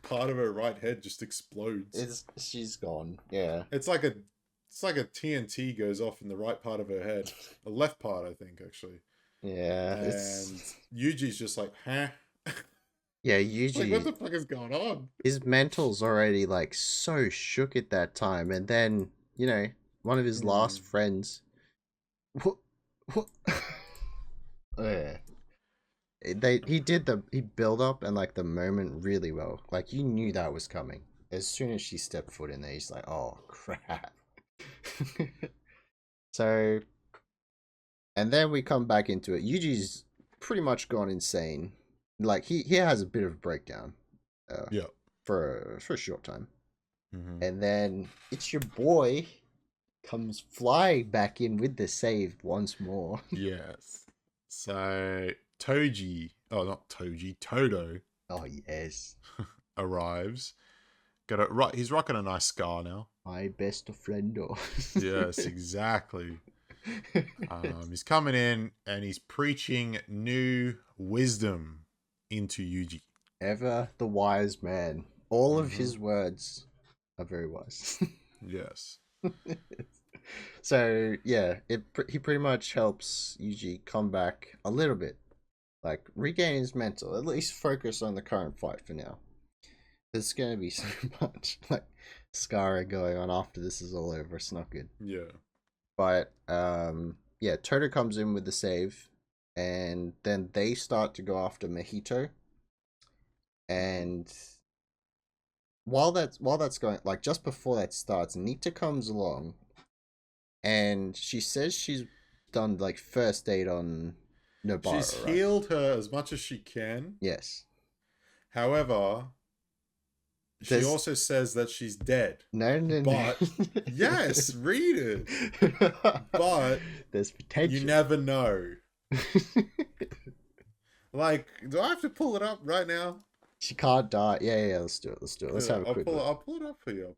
part of her right head just explodes. She's gone. Yeah. It's like a TNT goes off in the right part of her head. The left part, I think, actually. Yeah. And Yuji's just like, huh? Yeah, Yuji... like, what the fuck is going on? His mental's already, like, so shook at that time. And then, one of his last friends... What? Yeah. He built up and like the moment really well. Like you knew that was coming. As soon as she stepped foot in there, he's like, oh crap. So, and then we come back into it. Yuji's pretty much gone insane. Like he has a bit of a breakdown. For a short time. And then it's your boy comes flying back in with the save once more. Yes. So Todo. Oh yes. Arrives. He's rocking a nice scar now. My best friendo. Yes, exactly. He's coming in and he's preaching new wisdom into Yuji. Ever the wise man. All of his words are very wise. Yes. So yeah, he pretty much helps Yuji come back a little bit, like regain his mental, at least focus on the current fight for now. There's gonna be so much like scarring going on after this is all over. It's not good. Yeah. But Toto comes in with the save, and then they start to go after Mahito. And while that's going, like just before that starts, Nita comes along. And she says she's done like first aid on Nobara. She's healed her as much as she can. Yes. However, she also says that she's dead. No. But yes, read it. But there's potential. You never know. Like, do I have to pull it up right now? She can't die. Yeah. Let's do it. Let's have a quick look. I'll pull it up for you.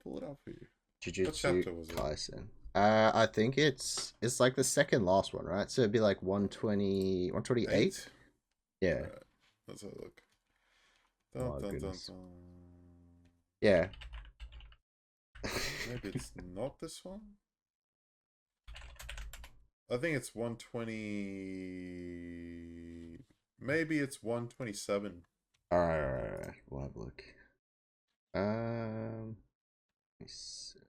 Jujutsu Kaisen. I think it's like the second last one, right? So it'd be like 120, 128? Yeah. Right. Let's have a look. Dun. Yeah. Maybe it's not this one? I think it's 120... Maybe it's 127. Alright. We'll have a look. Let me see.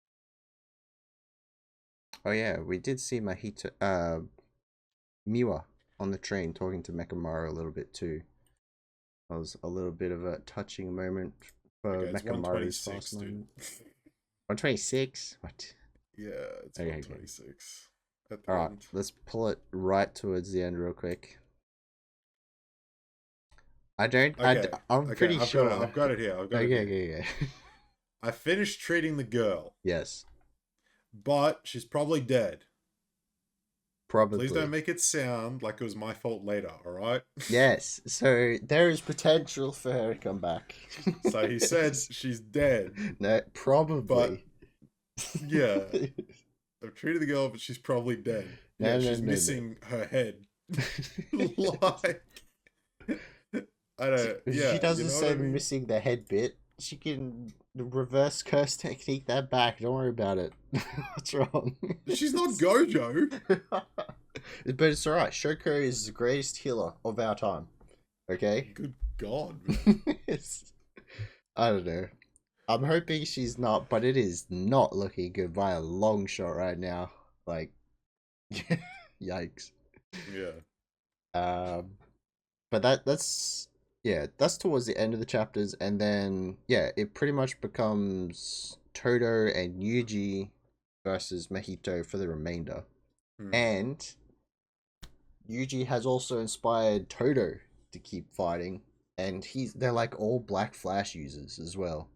Oh yeah, we did see Mahito, Miwa on the train talking to Mekamaru a little bit too. That was a little bit of a touching moment for Mekamaru's last moment. 126? What? Yeah, it's 126. Alright, let's pull it right towards the end real quick. I'm pretty sure. I've got it here. Okay. I finished treating the girl. Yes. But she's probably dead. Probably. Please don't make it sound like it was my fault later, alright? Yes. So there is potential for her to come back. So he said she's dead. No, probably. But yeah. I've treated the girl, but she's probably dead. She's missing her head. Like, I don't. Yeah, she doesn't say missing the head bit. She can reverse curse technique that back. Don't worry about it. What's wrong? She's not Gojo. But it's alright. Shoko is the greatest healer of our time. Okay? Good God, man. I don't know. I'm hoping she's not, but it is not looking good by a long shot right now. Like, yikes. Yeah. But that's Yeah, that's towards the end of the chapters, and then yeah, it pretty much becomes Todo and Yuji versus Mahito for the remainder. And Yuji has also inspired Todo to keep fighting, and they're like all Black Flash users as well.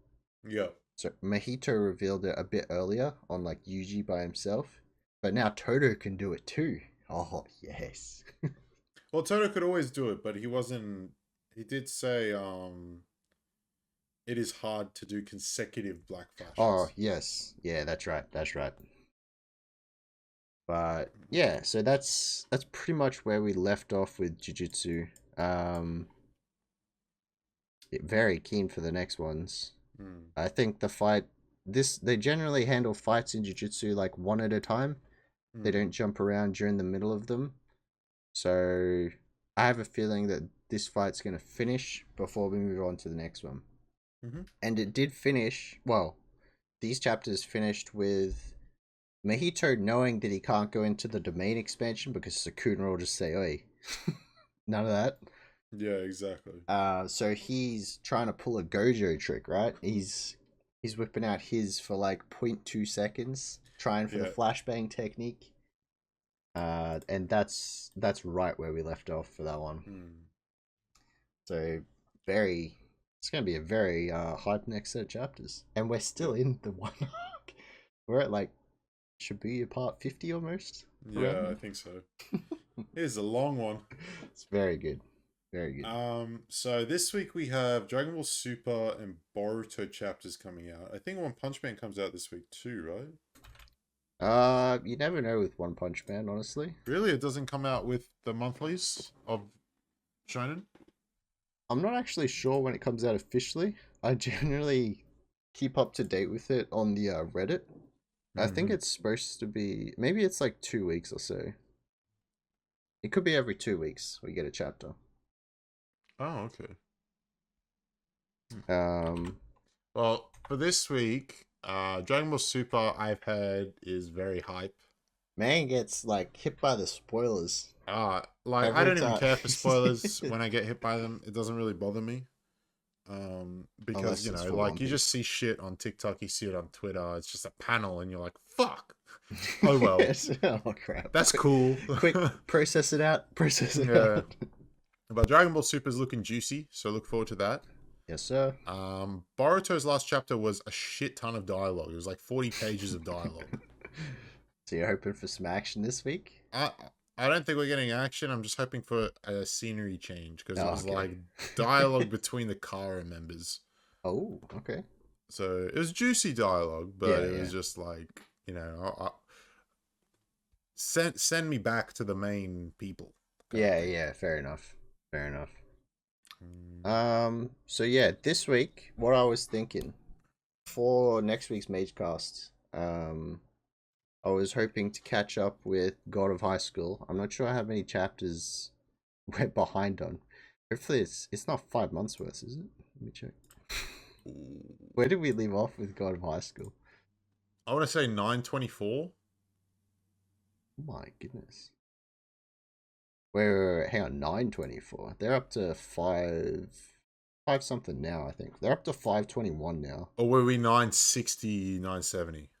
Yeah. So Mahito revealed it a bit earlier on like Yuji by himself, but now Todo can do it too. Oh yes. Well, Todo could always do it, but he wasn't. He did say, it is hard to do consecutive Black Flashes. Oh yes, yeah, that's right. That's right. But yeah, so that's pretty much where we left off with Jujutsu. Very keen for the next ones. I think the fight they generally handle fights in Jujutsu like one at a time. They don't jump around during the middle of them. So I have a feeling that this fight's gonna finish before we move on to the next one. And it did finish. Well, these chapters finished with Mahito knowing that he can't go into the domain expansion because Sukuna will just say, "Oi," none of that. Yeah, exactly. So he's trying to pull a Gojo trick, right? He's whipping out his for like 0.2 seconds, trying for the flashbang technique. And that's right where we left off for that one. So it's gonna be a very hype next set of chapters, and we're still in the one arc. We're at like should be part 50 almost. Yeah, I think so. Here's a long one. It's very good. Very good. So this week we have Dragon Ball Super and Boruto chapters coming out. I think One Punch Man comes out this week too, right? You never know with One Punch Man, honestly. Really? It doesn't come out with the monthlies of Shonen? I'm not actually sure when it comes out officially. I generally keep up to date with it on the Reddit. I think it's supposed to be... Maybe it's like 2 weeks or so. It could be every 2 weeks we get a chapter. Oh, okay. Well, for this week, Dragon Ball Super, I've heard, is very hype. Man gets like hit by the spoilers. I don't even care for spoilers when I get hit by them. It doesn't really bother me. Because you know, like you just see shit on TikTok, you see it on Twitter. It's just a panel, and you're like, "Fuck." Oh well. Oh crap. That's cool. Quick, process it out. Out. But Dragon Ball Super is looking juicy, so look forward to that. Yes, sir. Boruto's last chapter was a shit ton of dialogue. It was like 40 pages of dialogue. So you're hoping for some action this week? I don't think we're getting action. I'm just hoping for a scenery change because it was like dialogue between the Kara members. Oh, okay. So it was juicy dialogue, but it was just like, you know, send me back to the main people. Yeah, fair enough. Fair enough. So yeah, this week, what I was thinking for next week's MAGECAST, I was hoping to catch up with God of High School. I'm not sure how many chapters we're behind on. Hopefully it's not 5 months worth, is it? Let me check. Where did we leave off with God of High School? I want to say 924. Oh my goodness. Wait, hang on, 924. They're up to 5 something now, I think. They're up to 521 now. Or were we 960, 970?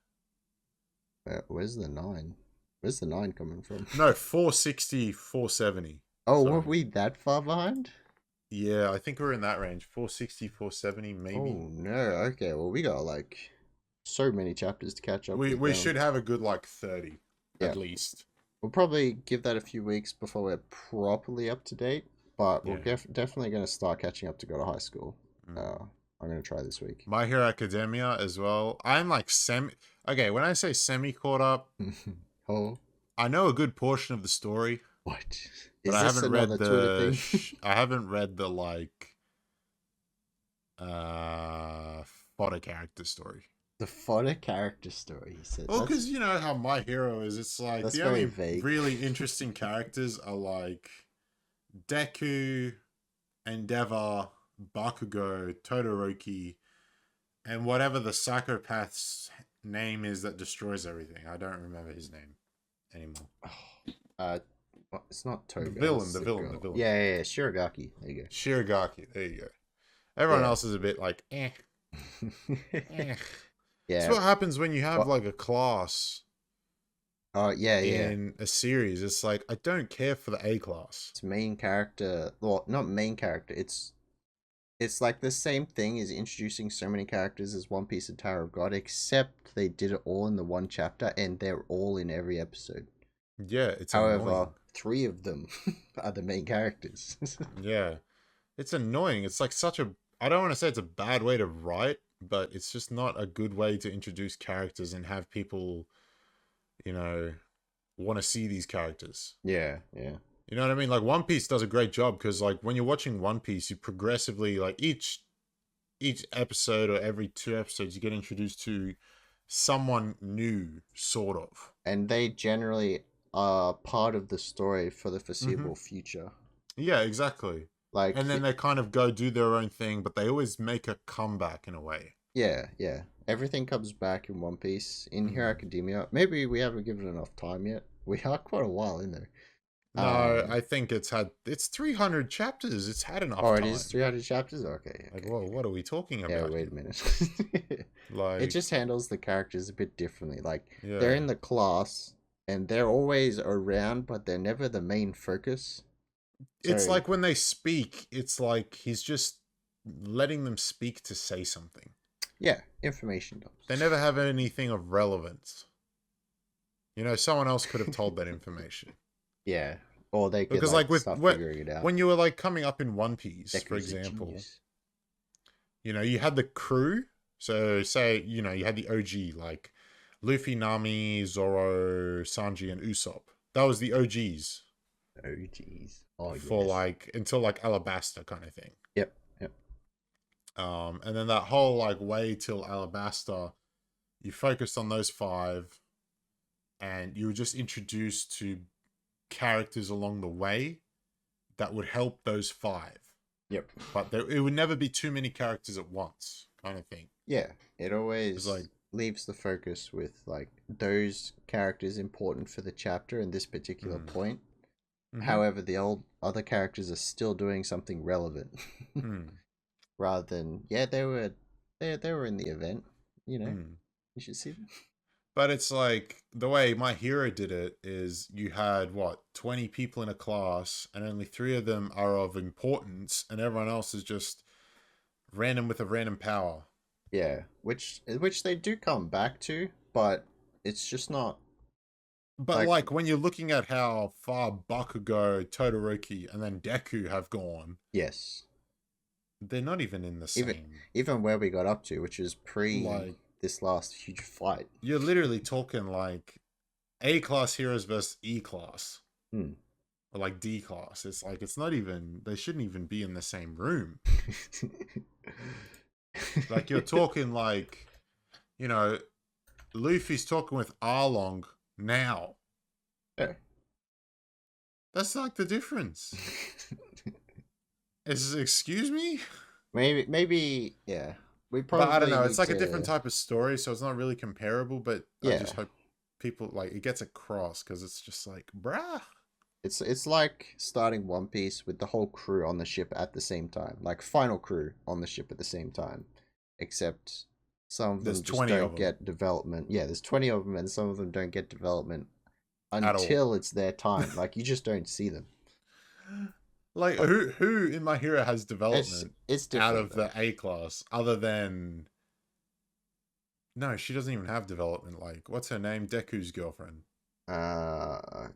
Where's the 9? Where's the 9 coming from? No, 460, 470. Oh, were we that far behind? Yeah, I think we're in that range. 460, 470, maybe. Oh, no. Okay, well, we got, like, so many chapters to catch up with. We should have a good, like, 30, at least. We'll probably give that a few weeks before we're properly up to date, but we're definitely going to start catching up to go to high school. I'm going to try this week. My Hero Academia as well. I'm, like, Okay, when I say semi caught up, I know a good portion of the story. What? But I haven't read the I haven't read the like fodder character story. The fodder character story, he said. Well, because you know how My Hero is. It's like the only really interesting characters are like Deku, Endeavor, Bakugo, Todoroki, and whatever the psychopath's name is that destroys everything. I don't remember his name anymore. Well, it's not Toga. The villain. Yeah, Shiragaki. There you go. Shiragaki. There you go. Everyone else is a bit like, eh. Yeah. It's what happens when you have like a class. In a series. It's like, I don't care for the A class. It's main character. Well, not main character. It's like the same thing as introducing so many characters as One Piece and Tower of God, except they did it all in the one chapter, and they're all in every episode. Yeah, it's however annoying. 3 of them are the main characters. Yeah, it's annoying. It's like such a. I don't want to say it's a bad way to write, but it's just not a good way to introduce characters and have people, you know, want to see these characters. Yeah. You know what I mean? Like One Piece does a great job because like when you're watching One Piece, you progressively like each episode or every 2 episodes you get introduced to someone new, sort of. And they generally are part of the story for the foreseeable future. Yeah, exactly. Like, and then they kind of go do their own thing, but they always make a comeback in a way. Yeah. Everything comes back in One Piece. In Hero Academia, maybe we haven't given enough time yet. We are quite a while in there. No, I think it's 300 chapters. It's had enough time. Oh, it is 300 chapters? Okay. Like, whoa, what are we talking about? Yeah, wait a minute. Like, it just handles the characters a bit differently. Like, they're in the class, and they're always around, but they're never the main focus. It's like when they speak, it's like he's just letting them speak to say something. Yeah, information dumps. They never have anything of relevance. You know, someone else could have told that information. Yeah, or they could because like figuring it out. When you were like coming up in One Piece, for example, you know, you had the crew. So say, you know, you had the OG like Luffy, Nami, Zoro, Sanji, and Usopp. That was the OGs. OGs. Oh, for like until like Alabasta kind of thing. Yep. And then that whole like way till Alabasta, you focused on those 5, and you were just introduced to characters along the way that would help those 5. Yep. But it would never be too many characters at once, kind of thing. Yeah, it always like leaves the focus with like those characters important for the chapter in this particular point. However, the other characters are still doing something relevant, rather than they were in the event. You know, you should see them. But it's like the way My Hero did it is you had 20 people in a class, and only 3 of them are of importance, and everyone else is just random with a random power. Yeah, which they do come back to, but it's just not. But like when you're looking at how far Bakugo, Todoroki, and then Deku have gone, yes, they're not even in the same. Even where we got up to, which is this last huge fight. You're literally talking like A class heroes versus E class, or like D class. It's like it's not even. They shouldn't even be in the same room. Like you're talking like, you know, Luffy's talking with Arlong now. Yeah. That's like the difference. Excuse me? Maybe yeah. We probably but I don't know, it's like a different type of story, so it's not really comparable, but I just hope people like it gets across, because it's just like, bruh. It's like starting One Piece with the whole crew on the ship at the same time. Like final crew on the ship at the same time. Except some of them just don't get development. Yeah, there's 20 of them, and some of them don't get development until it's their time. Like, you just don't see them. Like, who in My Hero has development it's out of the A class, other than... No, she doesn't even have development. Like, what's her name? Deku's girlfriend. Yeah,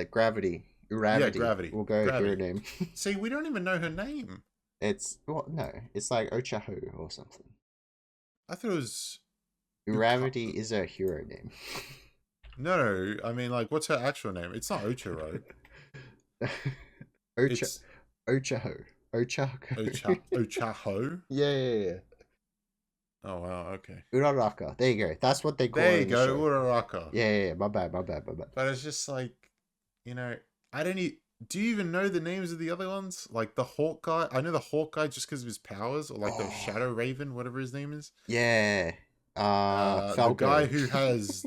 Gravity. Yeah, Gravity. We'll go with her name. See, we don't even know her name. It's like Ochaho or something. I thought it was... Gravity is her hero name. No, I mean, like, what's her actual name? It's not Ocharo. Ochaho. Ochaho? Yeah. Oh, wow, okay. Uraraka. There you go. That's what they call it. There you go, Uraraka. Yeah. My bad. But it's just like, you know, do you even know the names of the other ones? Like the Hawk guy? I know the Hawk guy just because of his powers, or like the Shadow Raven, whatever his name is. Yeah. Falco. The guy who has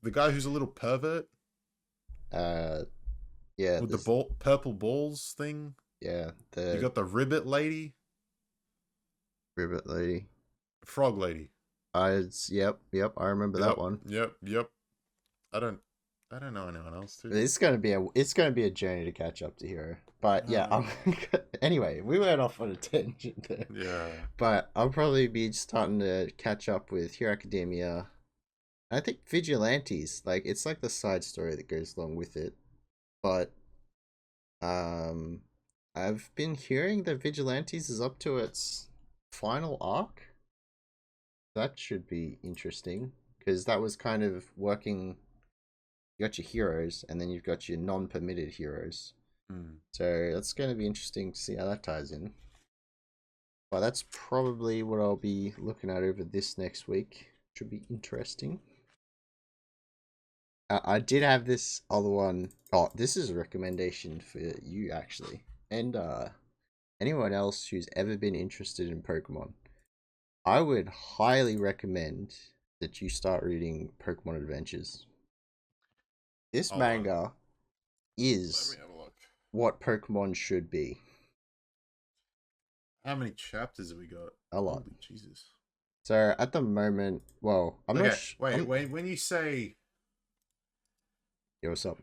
the guy who's a little pervert. Yeah, With the purple balls thing. Yeah, you got the ribbit lady. Ribbit lady. Frog lady. Yep. I remember that one. Yep. I don't know anyone else too. It's gonna be a journey to catch up to Hero. But yeah, anyway, we went off on a tangent there. Yeah. But I'll probably be starting to catch up with Hero Academia. I think Vigilantes, like it's like the side story that goes along with it. But I've been hearing that Vigilantes is up to its final arc. That should be interesting because that was kind of working. You got your heroes, and then you've got your non-permitted heroes. So that's going to be interesting to see how that ties in. But that's probably what I'll be looking at over this next week. Should be interesting. I did have this other one. Oh, this is a recommendation for you, actually. And anyone else who's ever been interested in Pokemon. I would highly recommend that you start reading Pokemon Adventures. This manga is what Pokemon should be. How many chapters have we got? A lot. Holy Jesus. So at the moment, well, I'm not sure. Wait, when you say... Yo, what's up?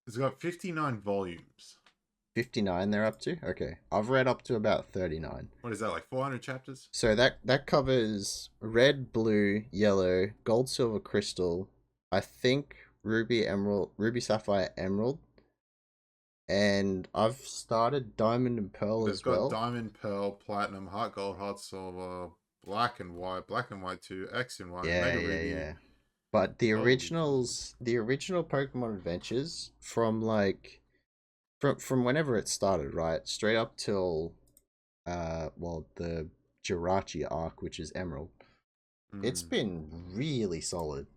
It's got 59 volumes. 59 they're up to? Okay. I've read up to about 39. What is that, like 400 chapters? So that covers red, blue, yellow, gold, silver, crystal, I think ruby, emerald, ruby, sapphire, emerald. And I've started diamond and pearl as well. They've got diamond, pearl, platinum, heart gold, heart silver, black and white 2, X and Y, Mega Ruby. Yeah. But the original Pokemon Adventures from whenever it started, right? Straight up till the Jirachi arc, which is Emerald. It's been really solid.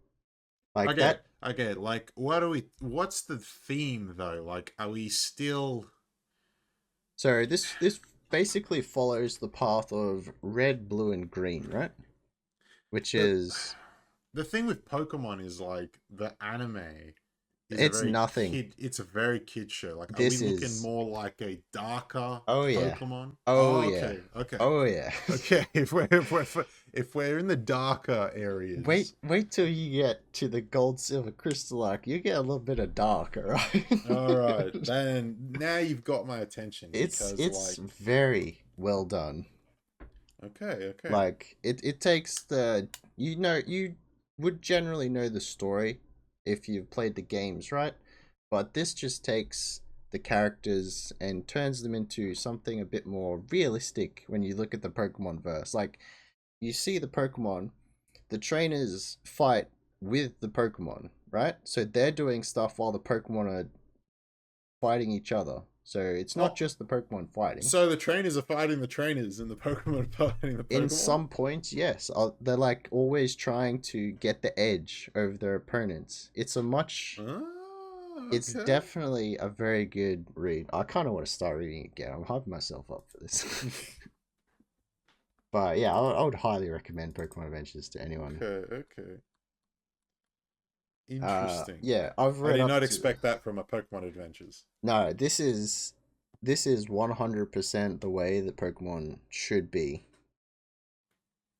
Like Okay, like what's the theme though? Like are we still... So this basically follows the path of red, blue, and green, right? Which is the thing with Pokemon is like the anime. It's nothing. It's a very kid show. Like, this are we looking more like a darker Pokemon? Okay. Oh yeah. Okay. If we're in the darker areas, wait till you get to the gold, silver, crystal arc. You get a little bit of dark, alright? Alright. Then now you've got my attention. It's very well done. Okay. Like it takes you would generally know the story if you've played the games, right? But this just takes the characters and turns them into something a bit more realistic when you look at the Pokemon verse. Like, you see the Pokemon, the trainers fight with the Pokemon, right? So they're doing stuff while the Pokemon are fighting each other. So it's not just the Pokemon fighting. So the trainers are fighting the trainers and the Pokemon are fighting the Pokemon? In some points, yes. They're like always trying to get the edge over their opponents. It's It's definitely a very good read. I kind of want to start reading it again. I'm hyping myself up for this. But yeah, I would highly recommend Pokemon Adventures to anyone. Okay. Interesting. Yeah, I've read. I did not expect that from a Pokemon Adventures. No, this is 100% the way that Pokemon should be.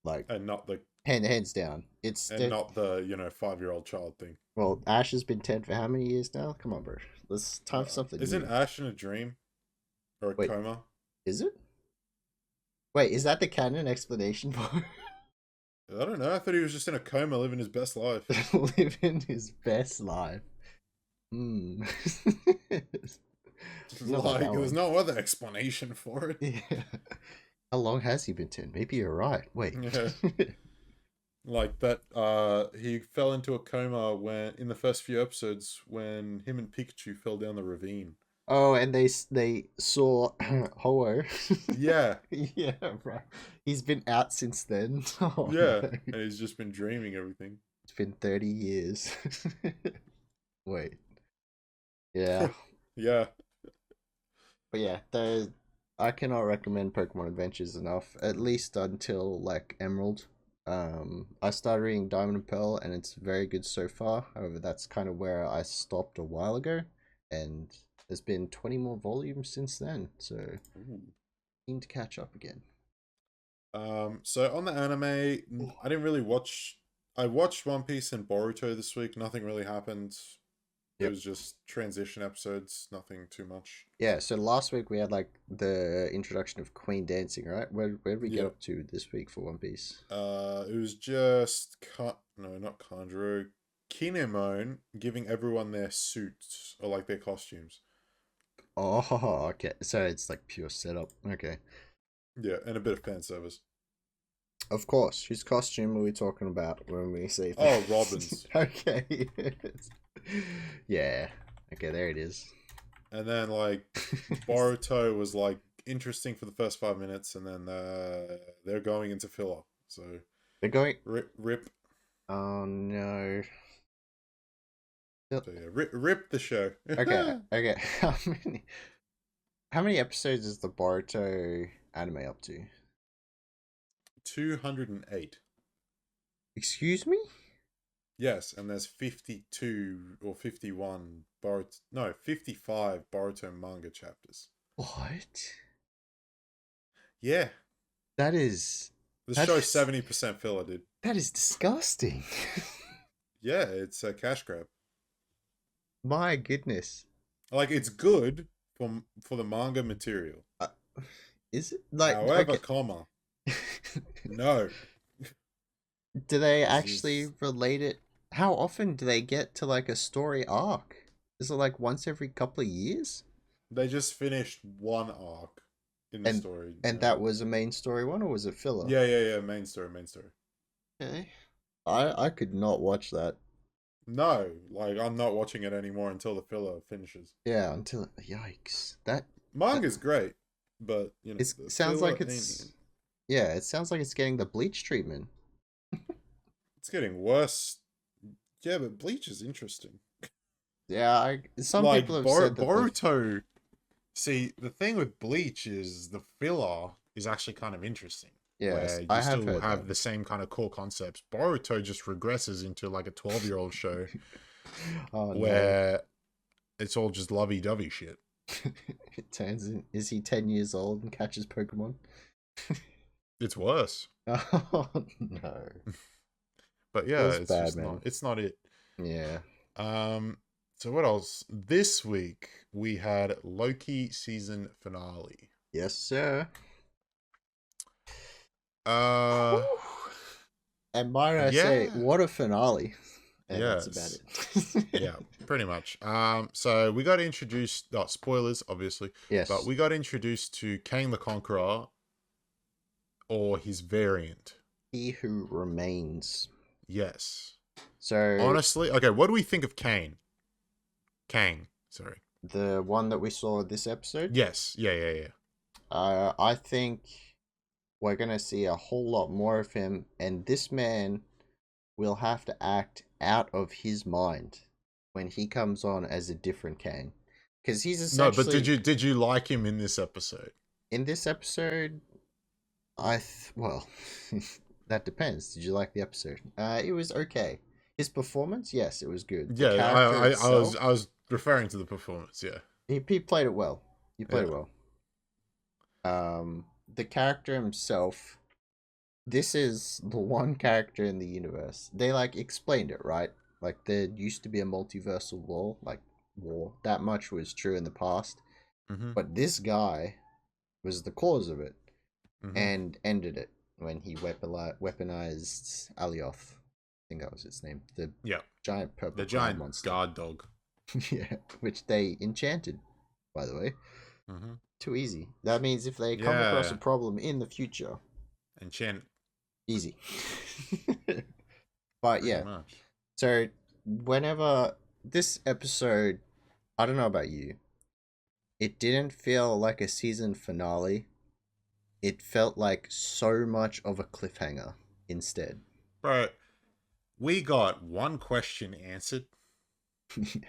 Like, and not the hands down. Not the 5-year-old child thing. Well, Ash has been 10 for how many years now? Come on, bro. Let's time for something. Isn't Ash in a dream or a coma? Is it? Wait, is that the canon explanation for? I don't know. I thought he was just in a coma living his best life. Living his best life. There's no other explanation for it. Yeah. How long has he been 10? Maybe you're right. Wait. Yeah. Like that, he fell into a coma when in the first few episodes when him and Pikachu fell down the ravine. Oh, and they saw Ho-Oh. Yeah. Yeah, right. He's been out since then. Oh, yeah, no. And he's just been dreaming everything. It's been 30 years. Wait. Yeah. Yeah. But yeah, I cannot recommend Pokemon Adventures enough. At least until like Emerald. I started reading Diamond and Pearl, and it's very good so far. However, that's kind of where I stopped a while ago, and there's been 20 more volumes since then, so need to catch up again. So on the anime, I didn't really watch. I watched One Piece and Boruto this week. Nothing really happened. It was just transition episodes, nothing too much. Yeah, so last week we had like the introduction of Queen dancing, right? Where did we get up to this week for One Piece? It was just not Kanjuro, Kinemon giving everyone their suits or like their costumes. Oh, okay. So it's like pure setup. Okay. Yeah, and a bit of fan service. Of course. Whose costume are we talking about when we say that? Oh, Robin's. Okay. Yeah. Okay, there it is. And then like Boruto was like interesting for the first 5 minutes, and then they're going into filler. So they're going rip. Oh no. So yeah, rip the show. Okay. How many episodes is the Boruto anime up to? 208. Excuse me? Yes, and there's 52 or 51 Boruto, 55 Boruto manga chapters. What? Yeah. That is... The show's 70% filler, dude. That is disgusting. Yeah, it's a cash grab. My goodness. Like, it's good for the manga material. Is it? Like, however, okay. comma. No. Do they actually relate it? How often do they get to like a story arc? Is it like once every couple of years? They just finished one arc in the story. And that was a main story one, or was it filler? Yeah. Main story. Okay. I could not watch that. No, like I'm not watching it anymore until the filler finishes. Yeah, until yikes. That manga's great, but you know, it sounds like it's yeah, it sounds like it's getting the Bleach treatment. It's getting worse. Yeah, but Bleach is interesting. Yeah, some people have said that Boruto. See, the thing with Bleach is the filler is actually kind of interesting. Yes, I still have the same kind of core concepts. Boruto just regresses into like a 12-year-old show where it's all just lovey-dovey shit. It turns in, is he 10 years old and catches Pokemon? It's worse. Oh no. But yeah, it's bad, just man. It's not it. Yeah. So what else? This week we had Loki season finale. Yes, sir. And might I say, what a finale. And that's about it. Yeah, pretty much. So we got introduced, spoilers, obviously. Yes. But we got introduced to Kang the Conqueror, or his variant. He Who Remains. Yes. So honestly, okay, what do we think of Kang, sorry. The one that we saw this episode? Yes. Yeah. I think we're going to see a whole lot more of him, and this man will have to act out of his mind when he comes on as a different Kang. Because he's essentially... No, but did you like him in this episode? In this episode, well, that depends. Did you like the episode? It was okay. His performance, yes, it was good. Yeah, I was referring to the performance. Yeah, he played it well. He played it well. The character himself, this is the one character in the universe. They like explained it, right? Like there used to be a multiversal war. That much was true in the past. Mm-hmm. But this guy was the cause of it, and ended it when he weaponized Alioth. I think that was its name. The giant purple monster. Guard dog. Yeah, which they enchanted, by the way. Too easy. That means if they come across a problem in the future, enchant. Easy. But yeah. So whenever this episode, I don't know about you, it didn't feel like a season finale. It felt like so much of a cliffhanger instead. Bro, we got one question answered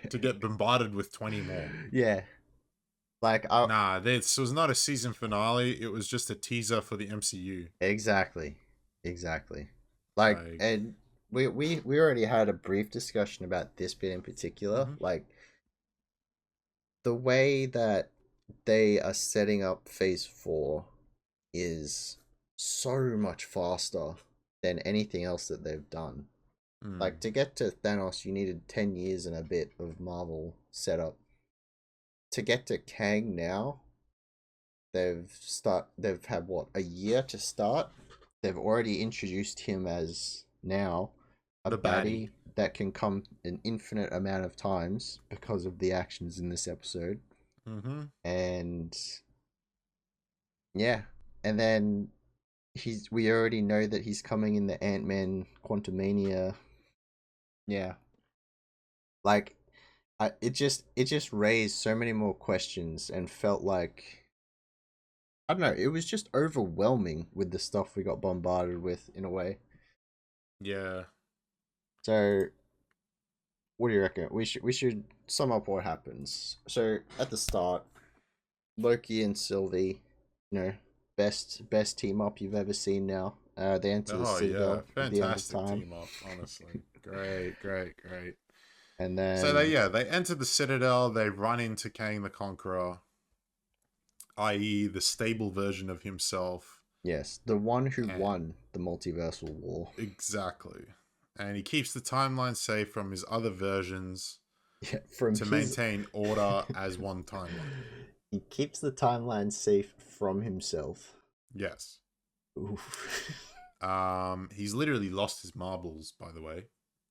to get bombarded with 20 more. Yeah. Like, this was not a season finale. It was just a teaser for the MCU. Exactly. Like, and we already had a brief discussion about this bit in particular. mm-hmm. Like, the way that they are setting up Phase 4 is so much faster than anything else that they've done. Like, to get to Thanos, you needed 10 years and a bit of Marvel setup. To get to Kang now, they've had what, a year to start. They've already introduced him as now a the baddie that can come an infinite amount of times because of the actions in this episode. Mm-hmm. And yeah, and then we already know that he's coming in the Ant-Man Quantumania. Yeah, like it just raised so many more questions and felt like, I don't know, it was just overwhelming with the stuff we got bombarded with in a way. Yeah. So, what do you reckon? We should sum up what happens. So at the start, Loki and Sylvie, you know, best team up you've ever seen now. They enter the Citadel at the end of Fantastic time. team up, honestly. Great. And then so they enter the Citadel. They run into Kang the Conqueror, i.e., the stable version of himself. Yes, the one who won the Multiversal War. Exactly. And he keeps the timeline safe from his other versions maintain order as one timeline. He keeps the timeline safe from himself. Yes. Oof. He's literally lost his marbles, by the way.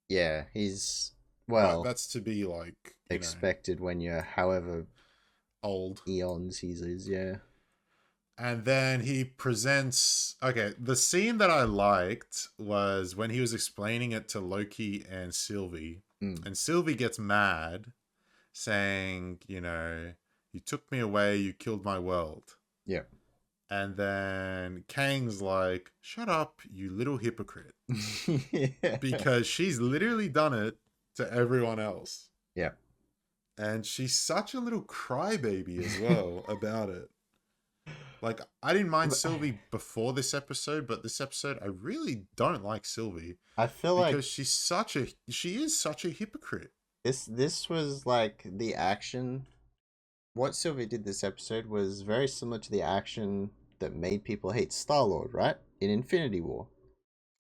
Yeah, he's, well, but that's to be like expected when you're however old eons he is, yeah. And then he presents... Okay, the scene that I liked was when he was explaining it to Loki and Sylvie. And Sylvie gets mad, saying, you took me away, you killed my world. Yeah. And then Kang's like, shut up, you little hypocrite. Yeah. Because she's literally done it to everyone else. Yeah. And she's such a little crybaby as well about it. Like, I didn't mind Sylvie before this episode, but this episode, I really don't like Sylvie. I feel because she is such a hypocrite. This was like the action. What Sylvie did this episode was very similar to the action that made people hate Star-Lord, right? In Infinity War.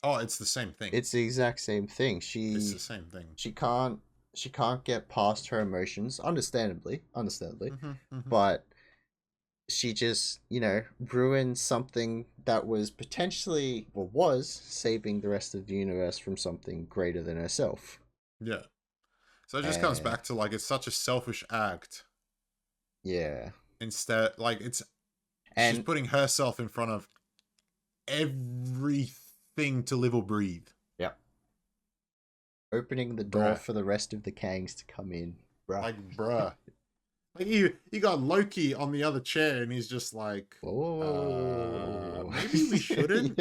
Oh, it's the same thing. It's the exact same thing. It's the same thing. She can't get past her emotions, understandably. But she just, ruined something that was potentially, or was, saving the rest of the universe from something greater than herself. Yeah. So it just comes back to, like, it's such a selfish act. Yeah. Instead, like, she's putting herself in front of everything to live or breathe. Yeah. Opening the door for the rest of the Kangs to come in. Bruh. Like, bruh. Like, you got Loki on the other chair, and he's just like, maybe we shouldn't.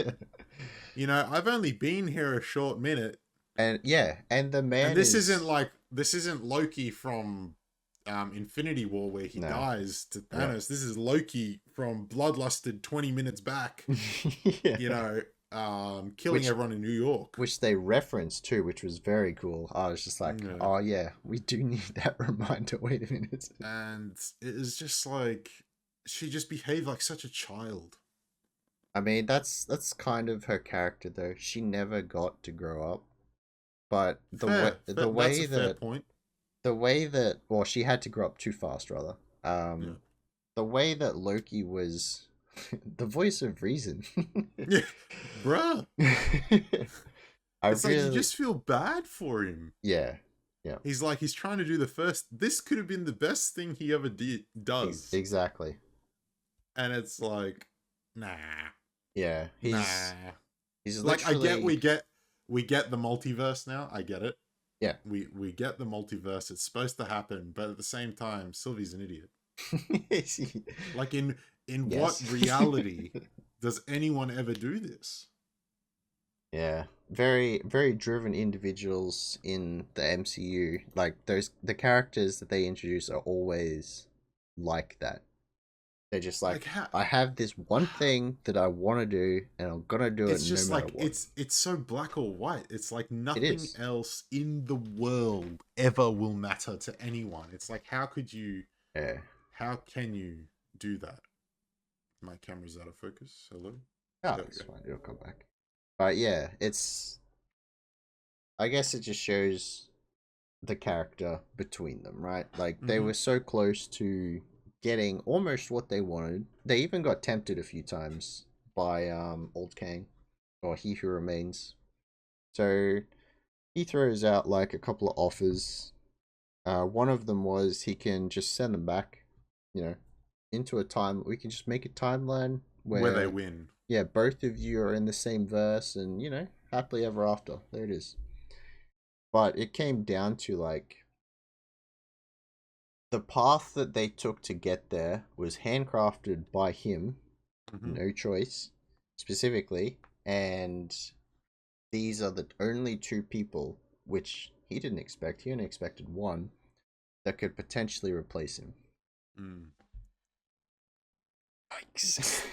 Yeah. I've only been here a short minute. And yeah, and the man. And this isn't Loki from Infinity War where he dies to Thanos. Yeah. This is Loki from Bloodlusted 20 minutes back. Yeah. Killing everyone in New York. Which they referenced too, which was very cool. I was just like, oh yeah, we do need that reminder. Wait a minute. And it is just like, she just behaved like such a child. I mean, that's kind of her character though. She never got to grow up. But the way that she had to grow up too fast rather. The way that Loki was the voice of reason. Yeah, bruh. It's like you just feel bad for him. Yeah. He's trying to do this could have been the best thing he ever does. Exactly. And it's like, nah. Yeah. He's like, we get the multiverse now. I get it. Yeah. We get the multiverse. It's supposed to happen, but at the same time, Sylvie's an idiot. Like, in what reality does anyone ever do this? Yeah. Very, very driven individuals in the MCU. Like, the characters that they introduce are always like that. They're just like I have this one thing that I want to do, and I'm gonna do it no matter what. It's so black or white. It's like nothing It else in the world ever will matter to anyone. It's like, how could you? Yeah. How can you do that? My camera's out of focus. Hello. Oh, it's fine. It'll come back. But yeah, I guess it just shows the character between them, right? Like they were so close to getting almost what they wanted. They even got tempted a few times by Old Kang, or He Who Remains. So he throws out like a couple of offers. One of them was he can just send them back, into a time. We can just make a timeline where they win. Yeah, both of you are in the same verse, and happily ever after. There it is. But it came down to like the path that they took to get there was handcrafted by him, no choice, specifically, and these are the only two people, which he didn't expect. He only expected one, that could potentially replace him. Yikes.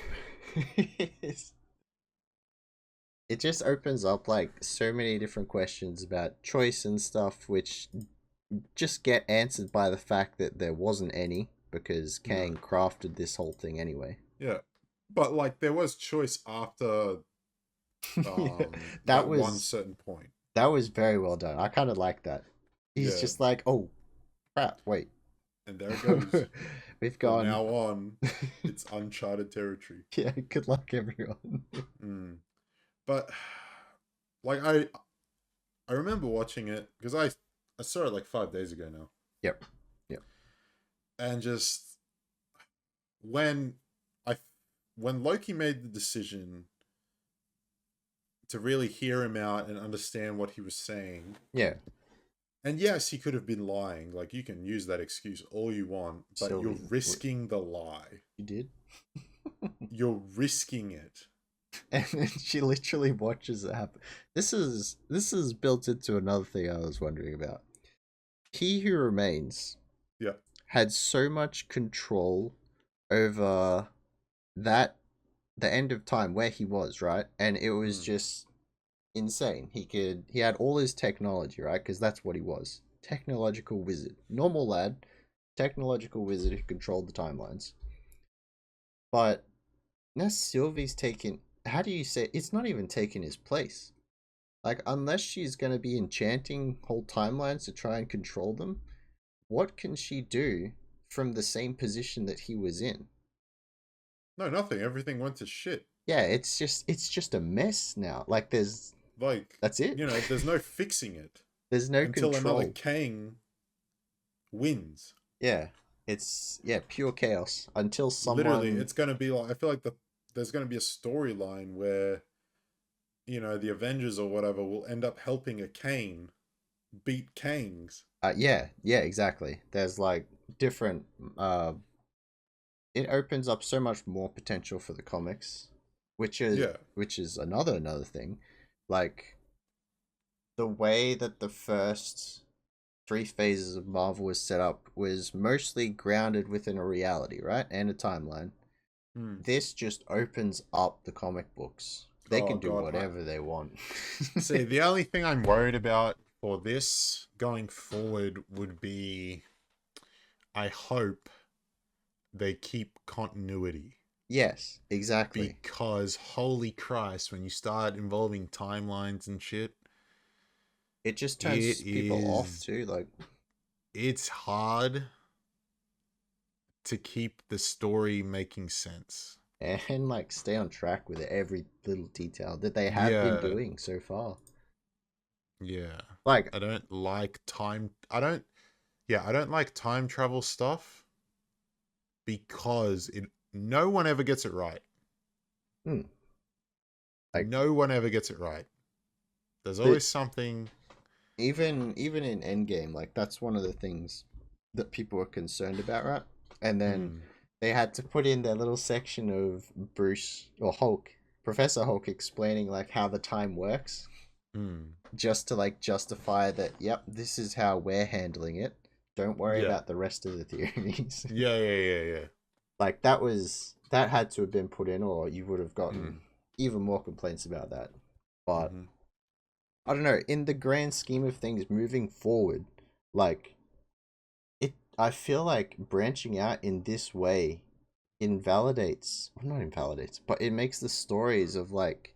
It just opens up like so many different questions about choice and stuff, which just get answered by the fact that there wasn't any, because Kang crafted this whole thing anyway. Yeah, but like there was choice after that was one certain point. That was very well done. I kind of like that. He's just like, oh crap, wait, and there it goes. We've gone. From now on, it's uncharted territory. Yeah, good luck, everyone. But like I remember watching it because I saw it like 5 days ago now. Yep. And just when Loki made the decision to really hear him out and understand what he was saying. Yeah. And yes, he could have been lying. Like, you can use that excuse all you want, but you're risking the lie. You did? You're risking it. And then she literally watches it happen. This is built into another thing I was wondering about. He Who Remains had so much control over the end of time where he was, right? And it was just insane. He had all his technology, right? Because that's what he was. Technological wizard. Normal lad, technological wizard who controlled the timelines. But now Sylvie's taken, how do you say, it's not even taking his place. Like, unless she's going to be enchanting whole timelines to try and control them, what can she do from the same position that he was in? No, nothing. Everything went to shit. Yeah, it's just a mess now. Like, that's it. There's no fixing it. There's no until control. Another Kang wins. Yeah, it's pure chaos until someone. Literally, it's gonna be like, I feel like there's gonna be a storyline where, the Avengers or whatever will end up helping a Kang beat Kangs. Yeah, exactly. There's like different. It opens up so much more potential for the comics, which is another thing. Like, the way that the first 3 phases of Marvel was set up was mostly grounded within a reality, right? And a timeline. This just opens up the comic books. They can do whatever they want. See, the only thing I'm worried about for this going forward would be, I hope they keep continuity. Yes, exactly. Because holy Christ, when you start involving timelines and shit, it just turns people off too. Like, it's hard to keep the story making sense and like stay on track with every little detail that they have been doing so far. Yeah, like I don't like time travel stuff because no one ever gets it right. Like, no one ever gets it right. There's always something. Even in Endgame, like, that's one of the things that people were concerned about, right? And then they had to put in their little section of Bruce or Hulk, Professor Hulk, explaining like how the time works, just to like justify that. Yep, this is how we're handling it. Don't worry about the rest of the theories. Yeah. Like that had to have been put in, or you would have gotten even more complaints about that. But I don't know. In the grand scheme of things, moving forward, like I feel like branching out in this way not invalidates, but it makes the stories of like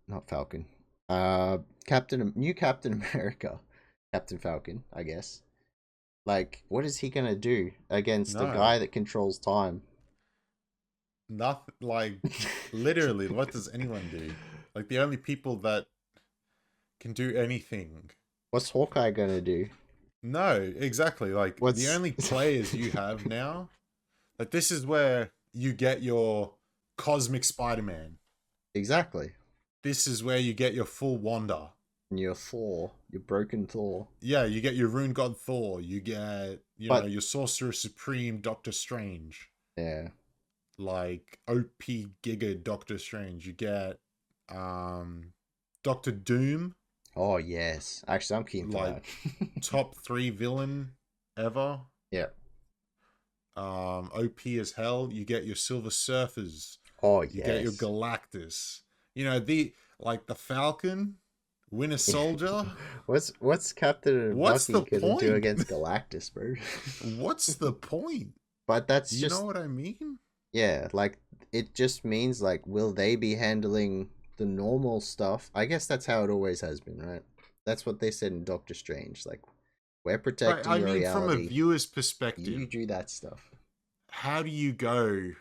not Falcon, new Captain America, Captain Falcon, I guess. Like, what is he gonna do against the No. guy that controls time? Nothing. Like, literally, what does anyone do? Like, the only people that can do anything. What's Hawkeye gonna do? No, exactly. Like, the What's only players you have now, like, this is where you get your cosmic Spider-Man. exactly? This is where you get your full Wanda. And your Thor, your broken Thor. Yeah, you get your Rune God Thor. You get, But your Sorcerer Supreme Doctor Strange. yeah, Like, OP Giga Doctor Strange. You get, Doctor Doom. oh yes, actually, I'm keen for Like, that. top 3 villain ever. Yeah. OP as hell. You get your Silver Surfers. Oh You get your yes. Galactus. The Falcon, Winter Soldier. What's Captain What's Bucky the gonna do point? against Galactus, bro? What's the point? But that's You just know what I mean? yeah, like it just means like will they be handling the normal stuff? I guess that's how it always has been, right? That's what they said in Doctor Strange. Like we're Right. protecting I your mean, from a reality. viewer's perspective, You do that stuff. how do you go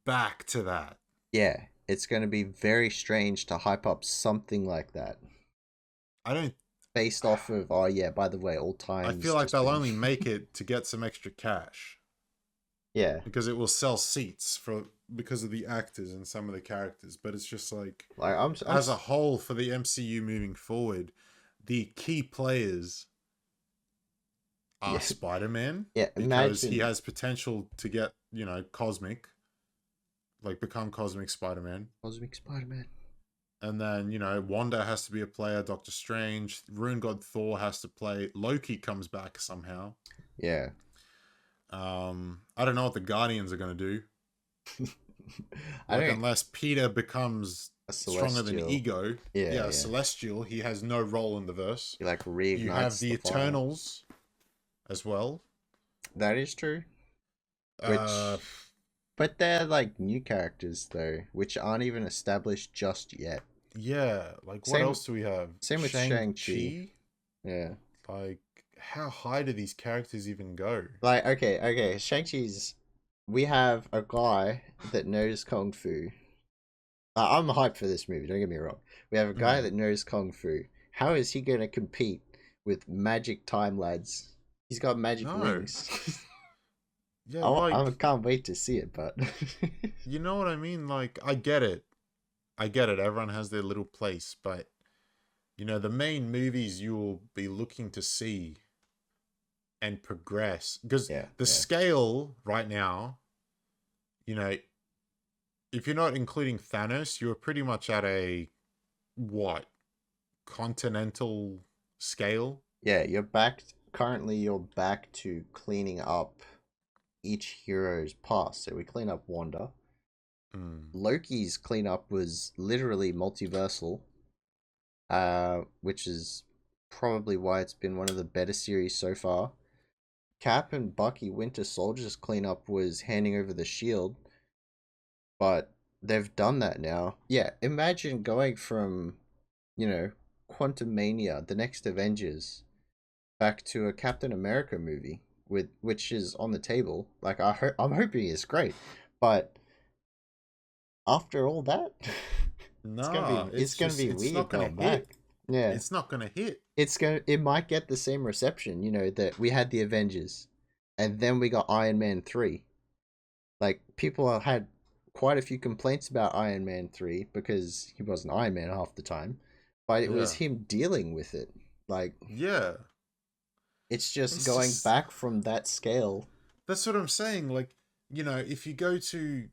back to that? Yeah, it's going to be very strange to hype up something like that I don't. based off of oh yeah, by the way, all I times feel like just they'll been... only make it to get some extra cash. Yeah, Because it will sell seats because of the actors and some of the characters, but it's just like I'm as a whole for the MCU moving forward, the key players are yeah, Spider-Man yeah. because Imagine he has potential to get, cosmic, like become cosmic Spider-Man. Cosmic Spider-Man. And then, Wanda has to be a player, Doctor Strange, Rune God Thor has to play, Loki comes back somehow. Yeah. I don't know what the Guardians are going to do. Unless Peter becomes stronger than Ego. Yeah. Celestial. He has no role in the verse. He like reignites. You have the fire. Eternals as well. That is true. But they're like new characters though, which aren't even established just yet. Yeah, like what else do we have? Same with Shang-Chi. Yeah. Like, how high do these characters even go? Like, okay, Shang-Chi's... We have a guy that knows Kung Fu. I'm hyped for this movie, don't get me wrong. We have a guy that knows Kung Fu. How is he going to compete with magic time lads? He's got magic wings. Yeah, I can't wait to see it, but... You know what I mean? Like, I get it. Everyone has their little place, but... the main movies you will be looking to see and progress. Because the scale right now, if you're not including Thanos, you're pretty much at a, continental scale? Yeah, currently you're back to cleaning up each hero's past. So we clean up Wanda. Loki's cleanup was literally multiversal. Which is probably why it's been one of the better series so far. Cap and Bucky Winter Soldier's cleanup was handing over the shield, but they've done that now. Yeah, imagine going from, Quantum Mania, the next Avengers, back to a Captain America movie which is on the table. Like I'm hoping it's great, but after all that. It's gonna be weird going back. Yeah, it's not gonna hit. It might get the same reception. That we had the Avengers, and then we got Iron Man 3. Like people had quite a few complaints about Iron Man 3 because he wasn't Iron Man half the time, but it was him dealing with it. Like it's just going back from that scale. That's what I'm saying. Like if you go to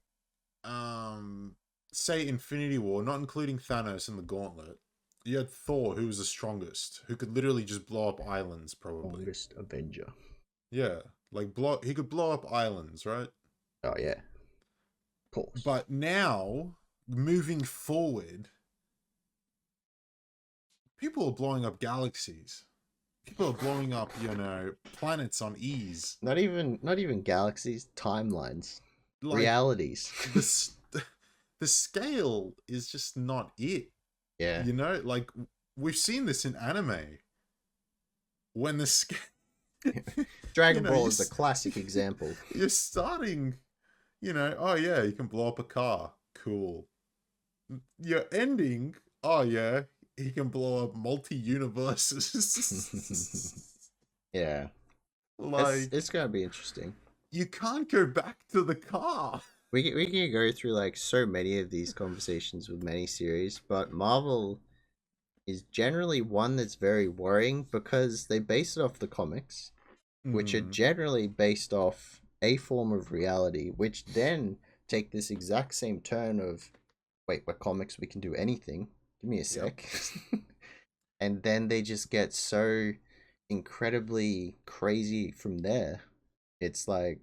say Infinity War, not including Thanos and the Gauntlet, you had Thor, who was the strongest, who could literally just blow up islands, probably. Strongest Avenger. Yeah, Like he could blow up islands, right? Oh yeah, of course. But now, moving forward, people are blowing up galaxies. People are blowing up, planets on ease. Not even galaxies, timelines, Like, realities. The scale is just not it. Yeah. Like, we've seen this in anime. When the scale... Dragon Ball is a classic example. You're starting, oh yeah, you can blow up a car. Cool. You're ending, oh yeah, he can blow up multi-universes. Yeah. Like, it's gonna be interesting. You can't go back to the car. We can go through like so many of these conversations with many series, but Marvel is generally one that's very worrying because they base it off the comics, which are generally based off a form of reality, which then take this exact same turn of, wait, we're comics, we can do anything. Give me a sec. Yep. And then they just get so incredibly crazy from there. It's like,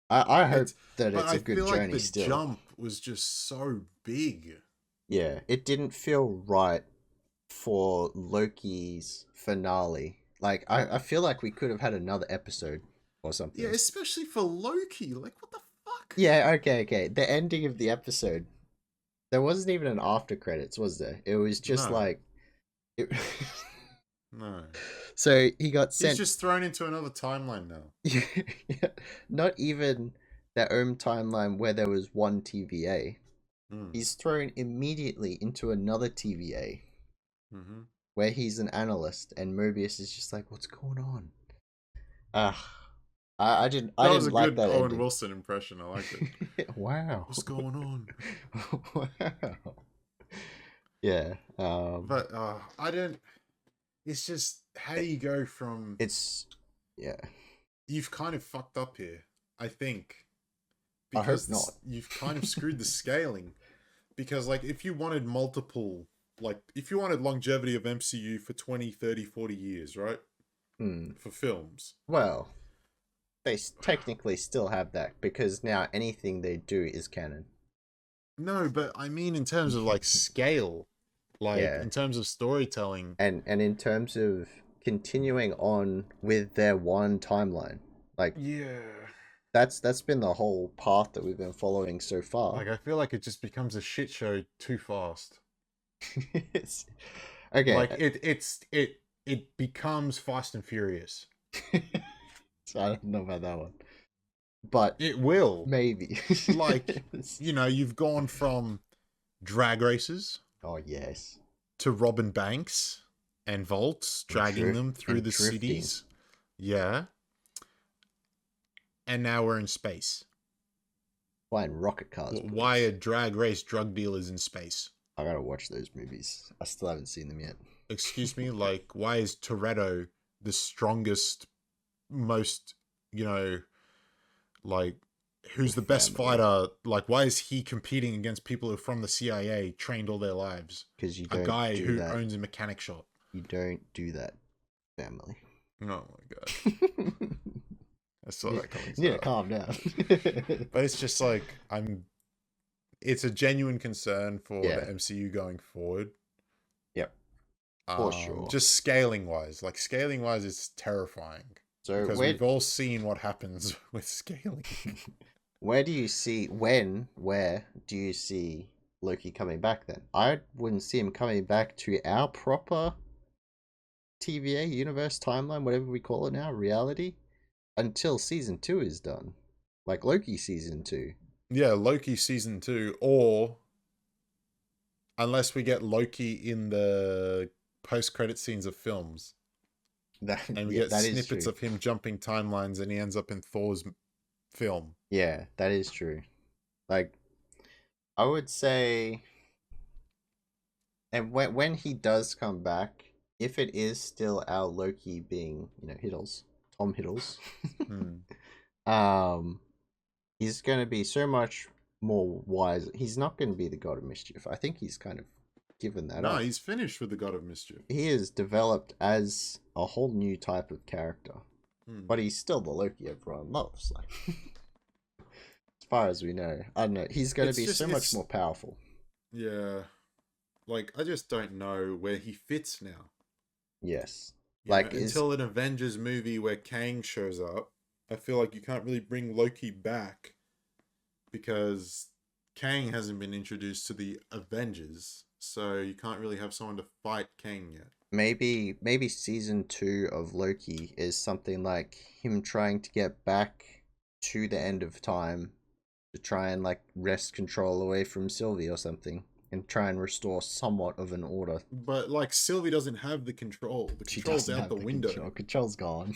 I hope that it's a good journey. Like the still. Jump was just so big. Yeah, it didn't feel right for Loki's finale. Like, I feel like we could have had another episode or something. Yeah, especially for Loki. Like, what the fuck? Yeah, okay. The ending of the episode. There wasn't even an after credits, was there? It was just like... No. So he got sent... He's just thrown into another timeline now. Yeah. Not even their own timeline where there was one TVA. He's thrown immediately into another TVA. Where he's an analyst and Mobius is just like, what's going on? I didn't like that. That was a good Owen Wilson impression. I liked it. Wow. What's going on? Wow. Yeah. But I don't... It's just, how do you go from... Yeah. You've kind of fucked up here, I think. Because I hope not. You've kind of screwed the scaling. Because, like, if you wanted multiple... Like, if you wanted longevity of MCU for 20, 30, 40 years, right? For films. Well, they technically still have that, because now anything they do is canon. No, but I mean in terms of, like, scale. Like, in terms of storytelling. And in terms of continuing on with their one timeline. Like, yeah. That's been the whole path that we've been following so far. Like, I feel like it just becomes a shit show too fast. Okay. Like it becomes Fast and Furious. So I don't know about that one. But it will. Maybe. Like, you've gone from drag races. Oh yes. To Robin Banks and Volts, dragging them through the cities. Yeah. And now we're in space. Flying rocket cars. Why are drag race drug dealers in space? I gotta watch those movies. I still haven't seen them yet. Excuse me? Like, why is Toretto the strongest, most, like, who's the best fighter? Like, why is he competing against people who are from the CIA, trained all their lives? Because you don't a guy who owns a mechanic shop. You don't do that, family. Oh my god. I saw that coming. Yeah, calm down. But it's just like, it's a genuine concern for the MCU going forward. Yep. For sure. Just scaling wise. Like, scaling wise is terrifying. So because we've all seen what happens with scaling. Where do you see Loki coming back then? I wouldn't see him coming back to our proper TVA universe timeline, whatever we call it now, reality, until season 2 is done. Like Loki season 2. Yeah, Loki season 2, or unless we get Loki in the post-credit scenes of films. And we get snippets of him jumping timelines and he ends up in Thor's film. Yeah, that is true. Like, I would say, and when he does come back, if it is still our Loki being, Hiddles, Tom Hiddles, he's going to be so much more wise. He's not going to be the God of Mischief. I think he's kind of given that up. No, he's finished with the God of Mischief. He is developed as a whole new type of character. but he's still the Loki everyone loves. Like, as far as we know, I don't know. He's going to be so much more powerful. Yeah, like I just don't know where he fits now. Yes, like until an Avengers movie where Kang shows up, I feel like you can't really bring Loki back because Kang hasn't been introduced to the Avengers, so you can't really have someone to fight Kang yet. Maybe season 2 of Loki is something like him trying to get back to the end of time to try and like wrest control away from Sylvie or something and try and restore somewhat of an order. But like Sylvie doesn't have the control. The control's out the window. Control's gone.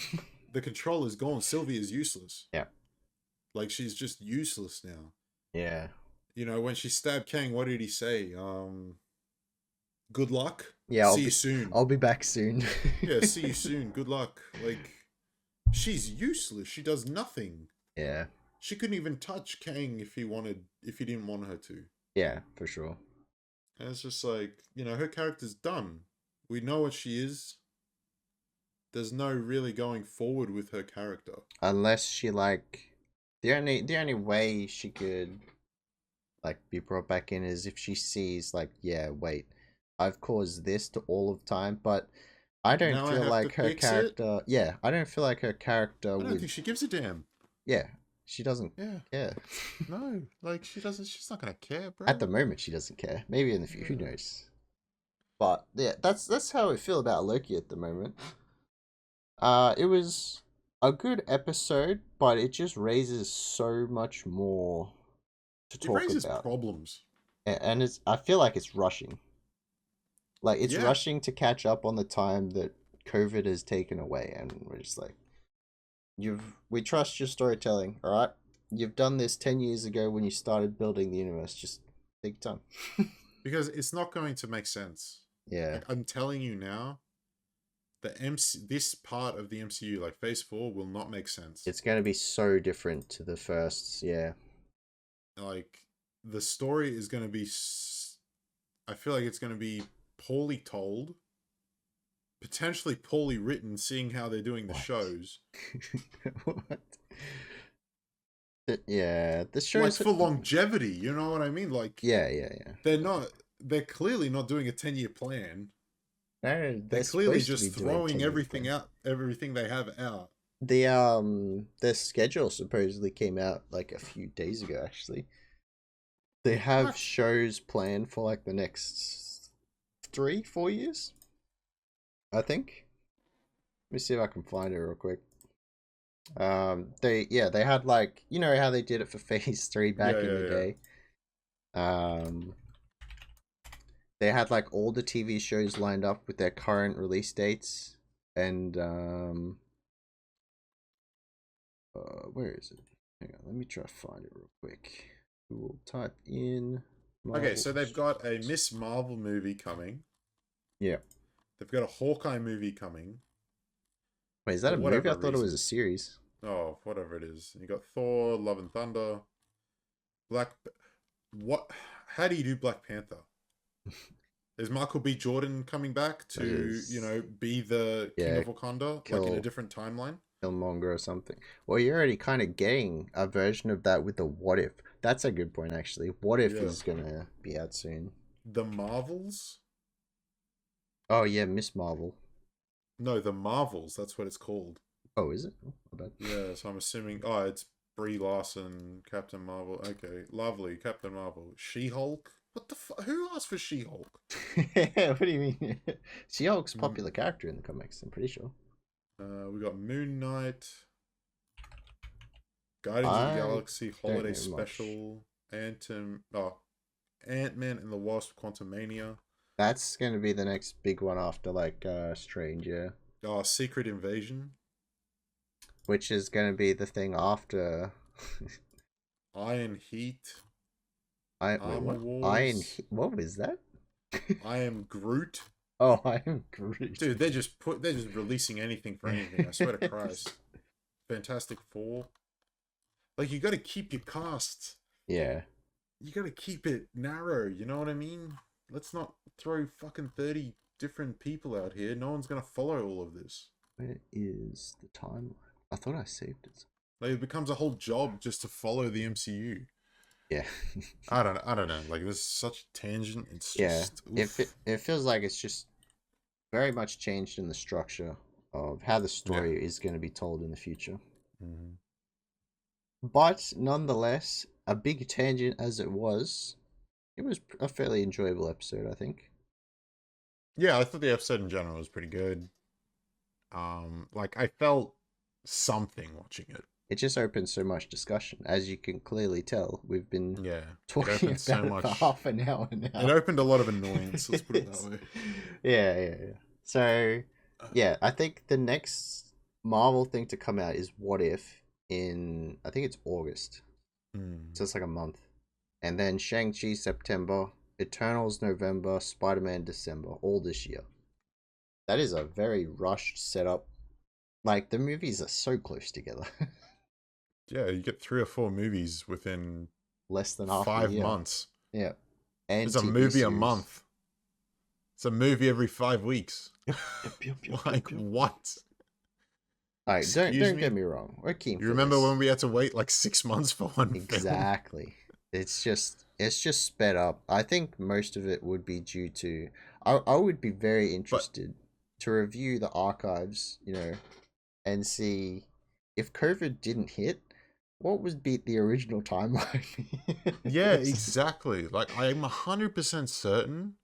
The control is gone. Sylvie is useless. Yeah. Like she's just useless now. Yeah. You know, when she stabbed Kang, what did he say? Good luck. Yeah, see you soon. I'll be back soon. Yeah, see you soon. Good luck. Like, she's useless. She does nothing. Yeah. She couldn't even touch Kang if he didn't want her to. Yeah, for sure. And it's just like, you know, her character's done. We know what she is. There's no really going forward with her character. Unless she like the only way she could like be brought back in is if she sees like, yeah, wait, I've caused this to all of time, but I don't feel like her character. Yeah, I don't feel like her character. I don't think she gives a damn. Yeah, she doesn't. Yeah. care. No, like she doesn't. She's not gonna care, bro. At the moment, she doesn't care. Maybe in the future, who knows? But yeah, that's how I feel about Loki at the moment. It was a good episode, but it just raises so much more to talk about. It raises problems, and it's. I feel like it's rushing. Like it's rushing to catch up on the time that COVID has taken away, and we're just like, we trust your storytelling, all right? You've done this 10 years ago when you started building the universe. Just take time. Because it's not going to make sense. Yeah. Like, I'm telling you now, this part of the MCU, like Phase 4, will not make sense. It's going to be so different to the first, yeah. Like, the story is going to be... I feel like it's going to be poorly told. Potentially poorly written, seeing how they're doing the shows. What? Yeah, the show like for longevity, you know what I mean? Like, yeah. They're clearly not doing a 10-year plan. No, they're clearly just throwing everything they have out. Their schedule supposedly came out like a few days ago. Actually, they have shows planned for like the next 3-4 years, I think. Let me see if I can find it real quick. They had like, you know how they did it for Phase 3 back in the day. They had like all the TV shows lined up with their current release dates, and where is it? Hang on, let me try to find it real quick. We'll type in Marvel. Okay, so they've got a Miss Marvel movie coming. Yeah. They've got a Hawkeye movie coming. Wait, is that a movie? I thought it was a series. Oh, whatever it is. You got Thor, Love and Thunder, what? How do you do Black Panther? Is Michael B. Jordan coming back to, you know, be the King of Wakanda, like in a different timeline? Killmonger or something. Well, you're already kind of getting a version of that with the What If. That's a good point, actually. What If is gonna be out soon. The Marvels? Oh yeah, Miss Marvel. No, the Marvels. That's what it's called. Oh, is it? Oh, my bad. Yeah, so I'm assuming. Oh, it's Brie Larson, Captain Marvel. Okay, lovely, Captain Marvel. She-Hulk. What the fuck? Who asked for She-Hulk? What do you mean? She-Hulk's a popular character in the comics, I'm pretty sure. We got Moon Knight, Guardians of the Galaxy Holiday Special, Ant-Man and the Wasp Quantumania. That's going to be the next big one after, like, Strange, yeah. Oh, Secret Invasion. Which is going to be the thing after... Iron Heat. Armor Wars. What was that? I Am Groot. Oh, I Am Groot. Dude, they're just releasing anything for anything. I swear to Christ. Fantastic Four. Like, you got to keep your cast. Yeah. You got to keep it narrow. You know what I mean? Let's not throw fucking 30 different people out here. No one's gonna follow all of this. Where is the timeline? I thought I saved it. Like, it becomes a whole job just to follow the MCU. Yeah. I don't know. Like, there's such tangent. It's just It feels like it's just very much changed in the structure of how the story is going to be told in the future. Mm-hmm. But nonetheless, a big tangent as it was a fairly enjoyable episode, I think. Yeah, I thought the episode in general was pretty good. Like, I felt something watching it. It just opened so much discussion, as you can clearly tell. We've been talking about so it much for half an hour now. It opened a lot of annoyance. Let's put it that way. Yeah. So, yeah, I think the next Marvel thing to come out is What If in, I think it's August. So it's like a month. And then Shang-Chi September, Eternals November, Spider-Man December, all this year. That is a very rushed setup. Like, the movies are so close together. Yeah, you get 3 or 4 movies within less than half 5 a year. months. Yeah. And it's a movie a month. It's a movie every 5 weeks. Like, what? Alright, don't get me wrong. We're keen. You remember when we had to wait like 6 months for one film? Exactly. It's just sped up. I think most of it would be due to I would be very interested to review the archives, and see if COVID didn't hit, what would be the original timeline? Yeah, exactly. Like, I'm 100% certain.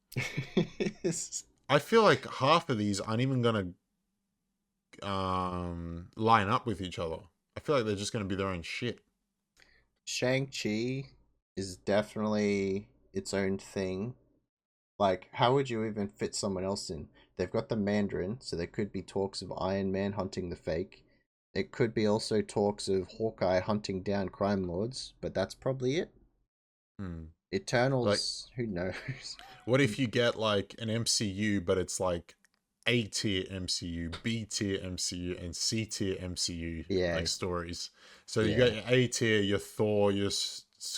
I feel like half of these aren't even gonna line up with each other. I feel like they're just gonna be their own shit. Shang-Chi is definitely its own thing. Like, how would you even fit someone else in? They've got the Mandarin, so there could be talks of Iron Man hunting the fake. It could be also talks of Hawkeye hunting down crime lords, but that's probably it. Eternals, who knows? What if you get like an MCU, but it's like A tier MCU, B tier MCU, and C tier MCU like stories? So you got your A tier, your Thor, your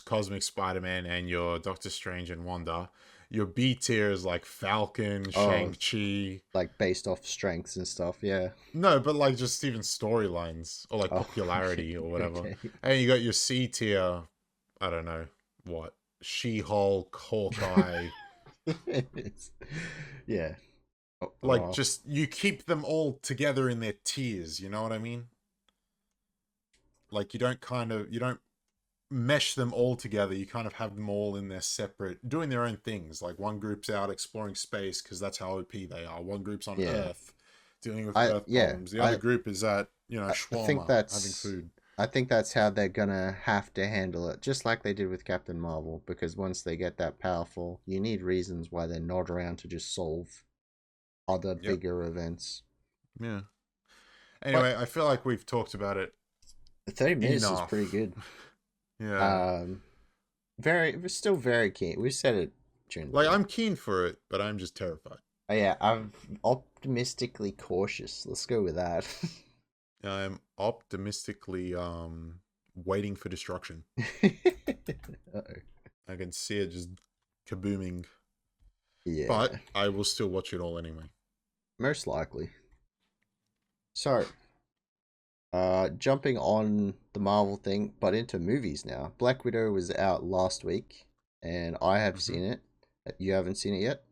Cosmic Spider-Man, and your Doctor Strange and Wanda. Your B tier is like Falcon, Shang-Chi. Like based off strengths and stuff, yeah. No, but like just even storylines or like popularity or whatever. Okay. And you got your C tier, I don't know, what? She-Hulk, Hawkeye. Yeah. Like just, you keep them all together in their tiers, you know what I mean? Like you don't mesh them all together. You kind of have them all in their separate, doing their own things. Like one group's out exploring space because that's how OP they are. One group's on Earth dealing with Earth problems. The other group is at, shawarma, having food. I think that's how they're gonna have to handle it, just like they did with Captain Marvel, because once they get that powerful, you need reasons why they're not around to just solve other bigger events. Yeah. Anyway, I feel like we've talked about it. 30 minutes is pretty good. Yeah. Still very keen. We said it during the I'm keen for it, but I'm just terrified. Oh yeah, I'm optimistically cautious. Let's go with that. I'm optimistically waiting for destruction. I can see it just kabooming. Yeah. But I will still watch it all anyway. Most likely. So, jumping on the Marvel thing, but into movies now. Black Widow was out last week, and I have seen it. You haven't seen it yet?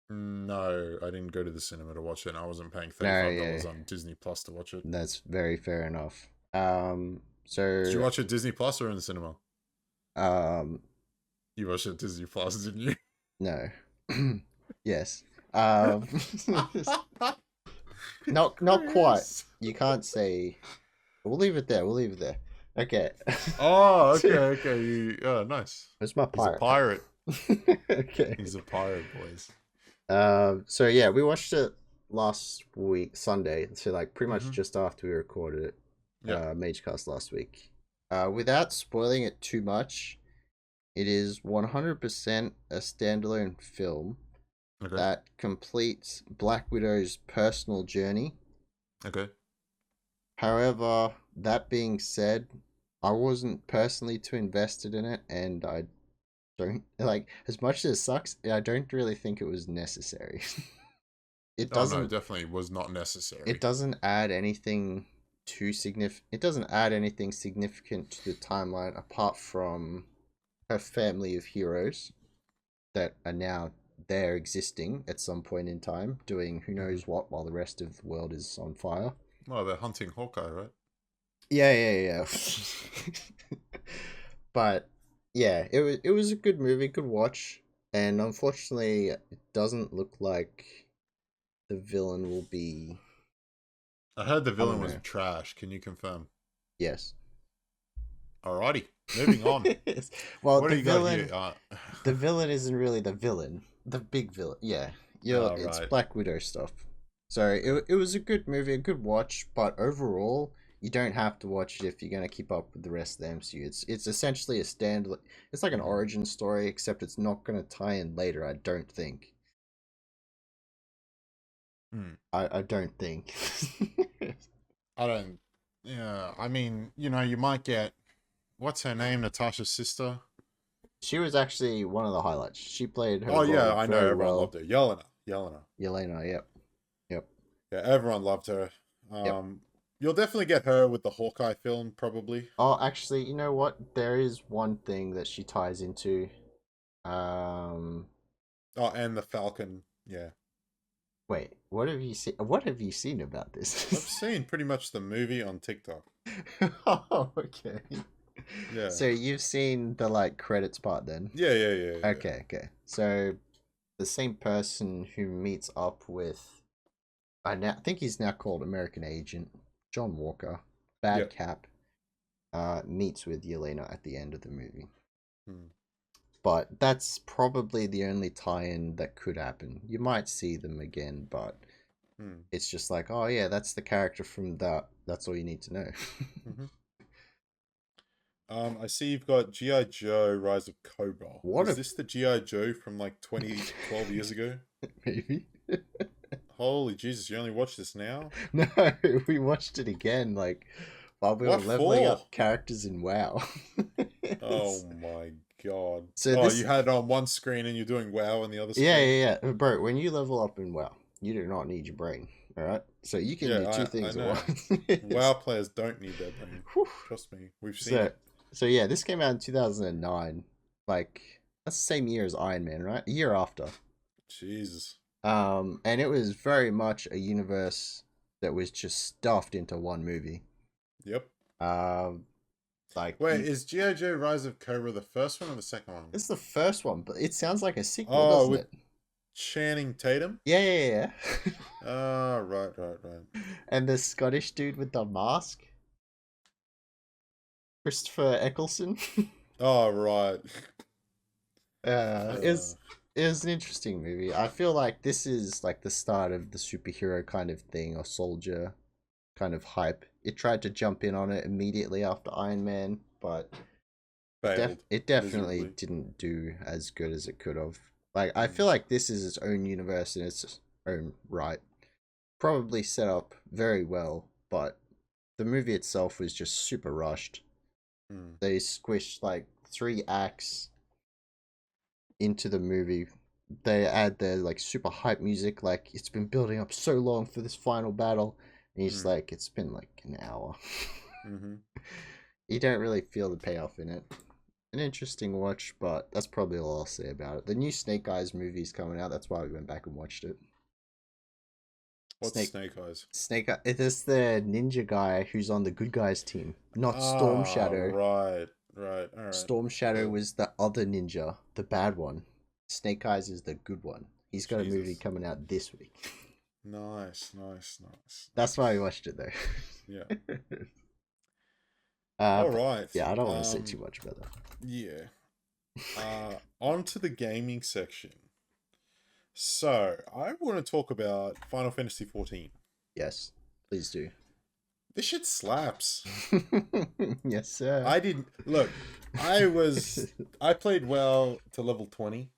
No, I didn't go to the cinema to watch it, and I wasn't paying $35 on Disney Plus to watch it. That's very fair enough. So did you watch it Disney Plus or in the cinema? You watched it Disney Plus, didn't you? No. Yes. Not quite. You can't say. We'll leave it there. Okay. Oh, okay. Oh, nice. It's my He's pirate. a pirate. Okay. He's a pirate, boys. So yeah, we watched it last week, Sunday. So like pretty much just after we recorded it. MAGECAST last week. Without spoiling it too much, it is 100% a standalone film that completes Black Widow's personal journey. Okay. However, that being said, I wasn't personally too invested in it, and I don't like, as much as it sucks, I don't really think it was necessary. It doesn't. No, it definitely was not necessary. It doesn't add anything too significant. It doesn't add anything significant to the timeline apart from her family of heroes that are now there existing at some point in time, doing who knows what while the rest of the world is on fire. Well, they're hunting Hawkeye, right? Yeah. But yeah, it was a good movie, good watch, and unfortunately, it doesn't look like the villain will be. I heard the I don't villain was know. trash. Can you confirm? Yes. Alrighty, moving on. Well, What do you got here? the villain isn't really the villain. The big villain. Yeah. It's Right. Black Widow stuff. So it was a good movie, a good watch, but overall, you don't have to watch it if you're gonna keep up with the rest of the MCU. It's essentially a stand. It's like an origin story, except it's not gonna tie in later. I don't think. I don't think. I don't. Yeah, I mean, you might get. What's her name? Natasha's sister. She was actually one of the highlights. She played her Oh yeah, role I know. very Everyone well. loved her. Yelena. Yelena, yep. Yeah, everyone loved her. Yep. You'll definitely get her with the Hawkeye film, probably. Oh, actually, you know what? There is one thing that she ties into. Um, Oh, and the Falcon. Yeah, Wait, what have you seen? What have you seen about I've this? seen pretty much the movie on TikTok. Oh, okay. Yeah. So you've seen the like credits part then? Yeah. Okay. So the same person who meets up with, think he's now called American Agent John Walker, Bad Yep. Cap, meets with Yelena at the end of the movie. Hmm. But that's probably the only tie-in that could happen. You might see them again, but it's just like, oh yeah, that's the character from that. That's all you need to know. Mm-hmm. I see you've got G.I. Joe Rise of Cobra. What Is a this the G.I. Joe from like 12 years ago? maybe. Holy Jesus, you only watch this now? No, we watched it again, like while we were What leveling for? up characters in WoW. Oh my god. So Oh, this, you had it on one screen and you're doing WoW on the other yeah, screen? bro. When you level up in WoW, you do not need your brain. All right, so you can do two Yeah, I things at know. once. WoW players don't need their brain. Whew. Trust me, we've seen So, it. so yeah, this came out in 2009. Like that's the same year as Iron Man, right? A year after. Jesus. And it was very much a universe that was just stuffed into one movie. Yep. Like Wait, is G.I. Joe Rise of Cobra the first one or the second one? it's the first one, but it sounds like a sequel, Oh, doesn't with it? Channing Tatum? Yeah. Ah, right. And the Scottish dude with the mask, Christopher Eccleston. Oh, right. It was an interesting movie. I feel like this is like the start of the superhero kind of thing or soldier kind of hype. It tried to jump in on it immediately after Iron Man, but Failed it definitely miserably. didn't do as good as it could have. Like I feel like this is its own universe in its own right. Probably set up very well, but the movie itself was just super rushed. They squished like 3 acts into the movie. They add their like super hype music, like it's been building up so long for this final battle, and he's like, it's been like an hour. You don't really feel the payoff in it. An interesting watch, but that's probably all I'll say about it. The new Snake Eyes movie's coming out. That's why we went back and watched it. What's Snake Eyes? Snake Eye. It is the ninja guy who's on the good guys team, not Storm Ah, Shadow. right. All right. Storm Shadow Cool. was the other ninja, the bad one. Snake Eyes is the good one. He's got a movie coming out this week. Nice. That's why we watched it though. Yeah. All right. Yeah, I don't want to say too much about that. Yeah. On to the gaming section. So, I want to talk about Final Fantasy XIV. Yes, please do. This shit slaps. Yes, sir. I didn't... Look, I played well to level 20,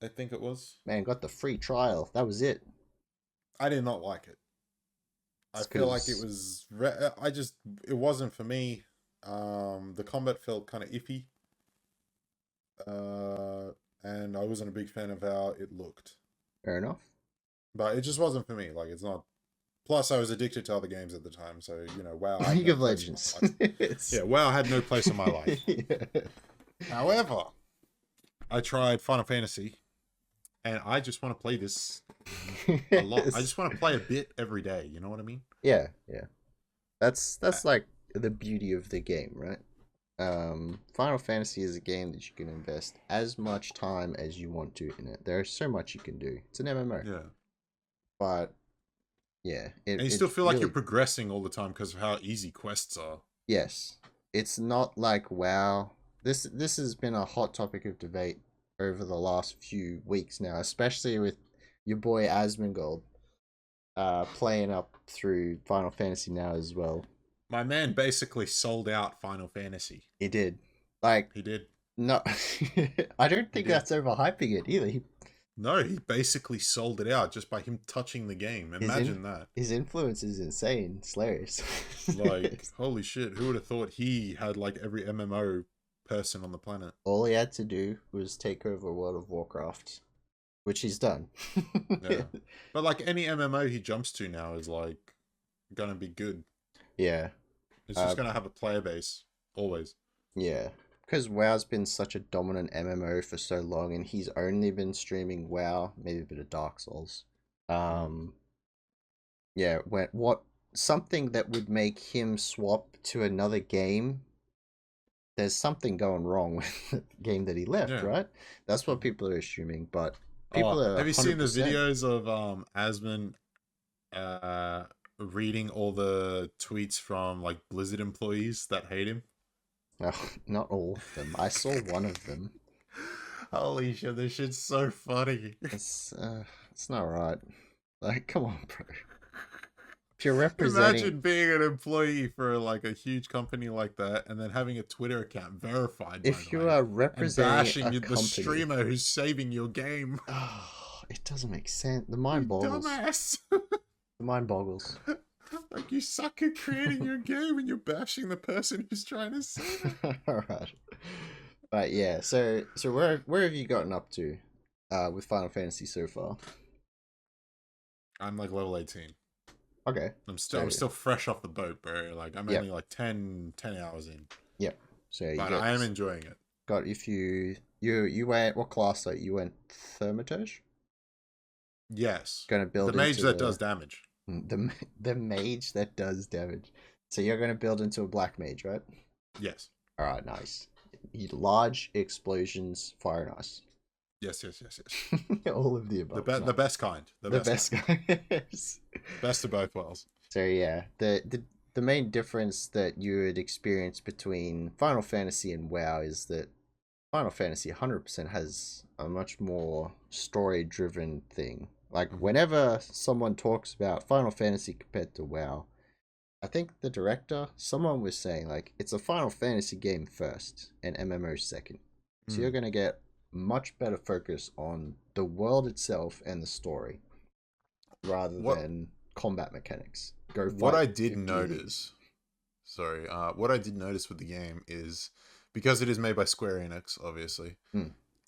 I think it was. Man, got the free trial. That was it. I did not like it. I feel like it was... It wasn't for me. The combat felt kind of iffy. And I wasn't a big fan of how it looked. Fair enough. But it just wasn't for me. Like, it's not Plus, I was addicted to other games at the time, so WoW had League no of place in Legends. my life. Yeah, WoW had no place in my life. Yeah. However, I tried Final Fantasy, and I just want to play this a lot. I just want to play a bit every day. You know what I mean? Yeah, yeah. That's like the beauty of the game, right? Final Fantasy is a game that you can invest as much time as you want to in it. There's so much you can do. It's an MMO. Yeah. But yeah, And you still it's feel like really, you're progressing all the time because of how easy quests are. yes. It's not like WoW. This has been a hot topic of debate over the last few weeks now, especially with your boy Asmongold playing up through Final Fantasy now as well. My man basically sold out Final Fantasy. He did. Like, He did. no, I don't think that's overhyping it either. No, he basically sold it out just by him touching the game. Imagine that. His influence is insane. It's hilarious. Like, holy shit, who would have thought he had like every MMO person on the planet? All he had to do was take over World of Warcraft, which he's done. Yeah. But like any MMO he jumps to now is like gonna be good. Yeah. It's just gonna have a player base. Always. Yeah. Because WoW's been such a dominant MMO for so long, and he's only been streaming WoW, maybe a bit of Dark Souls. Yeah, what something that would make him swap to another game, there's something going wrong with the game that he left, right? That's what people are assuming, but people are. Have you seen the 100%. videos of Asmon reading all the tweets from like Blizzard employees that hate him? Oh, not all of them. I saw one of them. Holy shit, this shit's so funny. It's not right. Like, come on, bro. If you're representing... Imagine being an employee for like a huge company like that, and then having a Twitter account verified. If you are representing and bashing the streamer who's saving your game. Oh, it doesn't make sense. The mind boggles. Dumbass. The mind boggles. Like, you suck at creating your game and you're bashing the person who's trying to save it. Alright. But yeah, so where have you gotten up to with Final Fantasy so far? I'm like level 18. Okay. I'm still fresh off the boat, bro. Like I'm only like 10 hours in. Yep. So but I am enjoying it. Got if you went, what class that you went? Thaumaturge? Yes. Gonna build the mage that does damage. The mage that does damage. So you're gonna build into a black mage, right? Yes. Alright, nice. Large explosions, fire and ice. Yes. All of the above. The best kind. The best kind. Best of both worlds. So yeah, the main difference that you would experience between Final Fantasy and WoW is that Final Fantasy 100% has a much more story-driven thing. Like, whenever someone talks about Final Fantasy compared to WoW, I think the director, someone was saying, like, it's a Final Fantasy game first and MMO second. So you're going to get much better focus on the world itself and the story rather than combat mechanics. What I did notice with the game is, because it is made by Square Enix, obviously,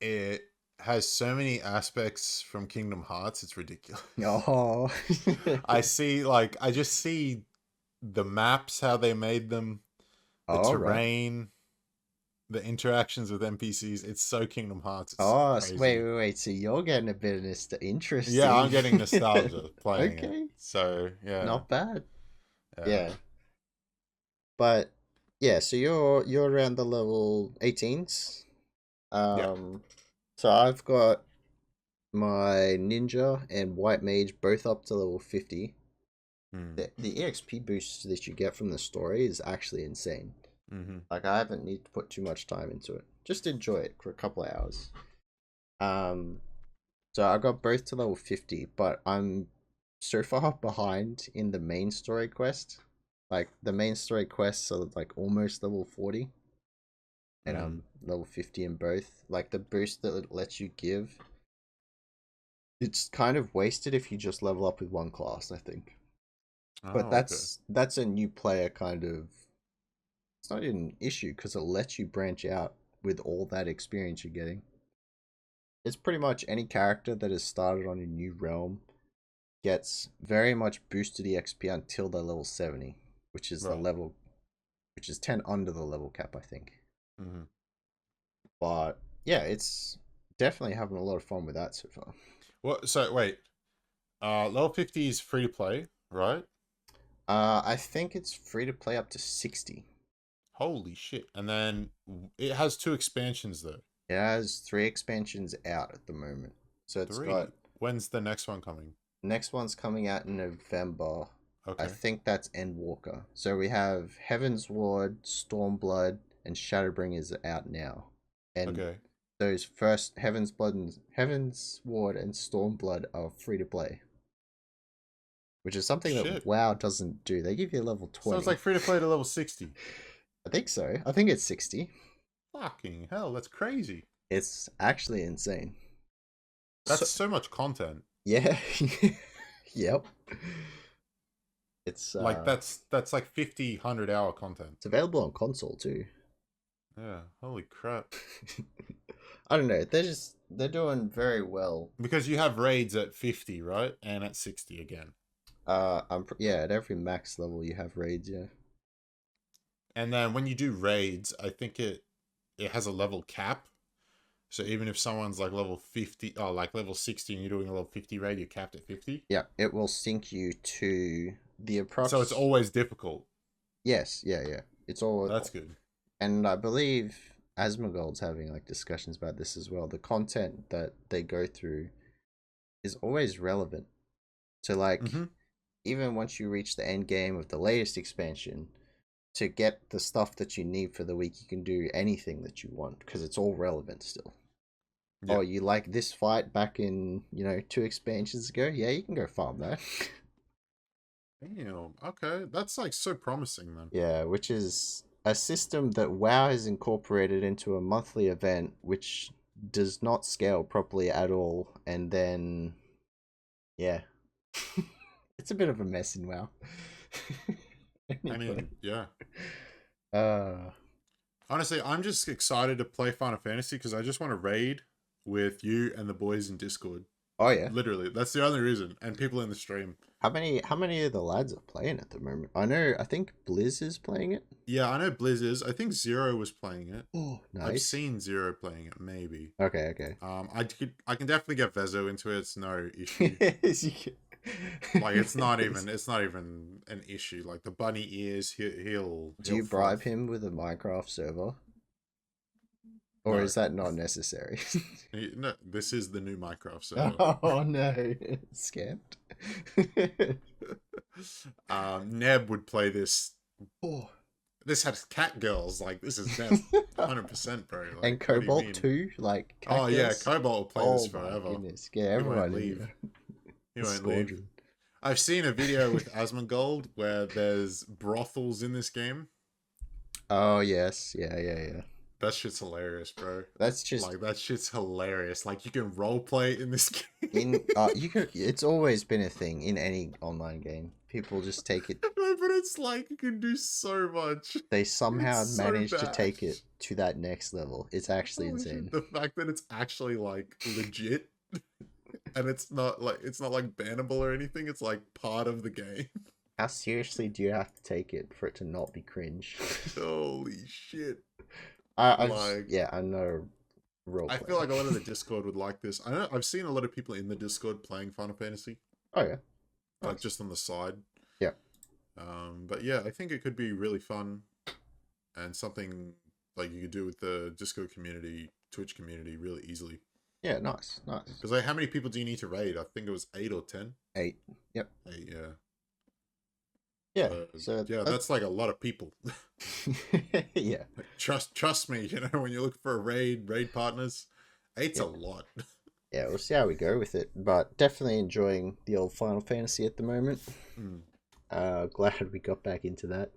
it has so many aspects from Kingdom Hearts, it's ridiculous. Oh. I just see the maps, how they made them, the terrain, the interactions with NPCs. It's so Kingdom Hearts. It's wait. So you're getting a bit of interest. Yeah, I'm getting nostalgia playing it. So, yeah. Not bad. Yeah. But, yeah, so you're around the level 18s. So I've got my ninja and white mage both up to level 50. The EXP boost that you get from the story is actually insane. Like, I haven't need to put too much time into it. Just enjoy it for a couple of hours. So I got both to level 50, but I'm so far behind in the main story quest. Like, the main story quests are like almost level 40. And I'm level 50 in both. Like, the boost that it lets you give, it's kind of wasted if you just level up with one class, I think. But that's a new player kind of... It's not even an issue because it lets you branch out with all that experience you're getting. It's pretty much any character that has started on a new realm gets very much boosted EXP until they're level 70, which is the level, which is 10 under the level cap, I think. Mm-hmm. But yeah, it's definitely having a lot of fun with that so far. What? So wait, level 50 is free to play, right? I think it's free to play up to 60. Holy shit! And then it has 2 expansions though. It has 3 expansions out at the moment. So it's 3. got. When's the next one coming? Next one's coming out in November. Okay. I think that's Endwalker. So we have Heaven's Ward, Stormblood, and Shadowbringers out now. And okay. those first Heaven's Ward and Stormblood are free to play. Which is something that WoW doesn't do. They give you a level 20. So it's like free to play to level 60. I think so. I think it's 60. Fucking hell, that's crazy. It's actually insane. That's so much content. Yeah. Yep. It's like that's like 50, 100-hour content. It's available on console too. Yeah, holy crap. I don't know. They're doing very well. Because you have raids at 50, right? And at 60 again. At every max level you have raids, yeah. And then when you do raids, I think it has a level cap. So even if someone's like level 50, like level 60 and you're doing a level 50 raid, you're capped at 50. Yeah, it will sync you to the approach. So it's always difficult. Yes, yeah. It's all. That's good. And I believe Asmongold's having like discussions about this as well. The content that they go through is always relevant. So like, even once you reach the end game of the latest expansion, to get the stuff that you need for the week, you can do anything that you want because it's all relevant still. Yep. Oh, you like this fight back in 2 expansions ago? Yeah, you can go farm that. Damn. Okay, that's like so promising then. Yeah, which is a system that WoW has incorporated into a monthly event, which does not scale properly at all. And then, yeah, it's a bit of a mess in WoW. I mean, yeah. Honestly, I'm just excited to play Final Fantasy because I just want to raid with you and the boys in Discord. Oh yeah, literally, that's the only reason. And people in the stream. How many of the lads are playing at the moment? I think Blizz is playing it. Yeah, I know Blizz is. I think Zero was playing it. Oh, nice. I've seen Zero playing it, maybe. Okay. I can definitely get Vezo into it. It's no issue. Like it's not even an issue. Like the bunny ears, he'll. Do you bribe him with a Minecraft server? Or is that not necessary? No, this is the new Minecraft server. Oh no, scammed. Neb would play this. Oh, this has cat girls. Like this is Neb, 100%, bro. Like, and Cobalt too. Like cat girls? Yeah, Cobalt will play this forever. Goodness. Yeah, everyone won't leave. He won't leave. I've seen a video with Asmongold where there's brothels in this game. Oh yes, yeah. That shit's hilarious, bro. That's just like that shit's hilarious. Like you can roleplay in this game. It's always been a thing in any online game. People just take it. No, but it's like you can do so much. They somehow manage to take it to that next level. It's actually insane. The fact that it's actually like legit, and it's not like bannable or anything. It's like part of the game. How seriously do you have to take it for it to not be cringe? Holy shit. I know. I feel like a lot of the Discord would like this. I've seen a lot of people in the Discord playing Final Fantasy. Oh yeah, like just on the side. Yeah. But yeah, I think it could be really fun, and something like you could do with the Discord community, Twitch community, really easily. Yeah, nice. Because like, how many people do you need to raid? I think it was 8 or 10. 8. Yep. 8. Yeah. Yeah, so that's like a lot of people. Yeah. Like, trust me, when you look for raid partners, 8's a lot. Yeah, we'll see how we go with it, but definitely enjoying the old Final Fantasy at the moment. Glad we got back into that.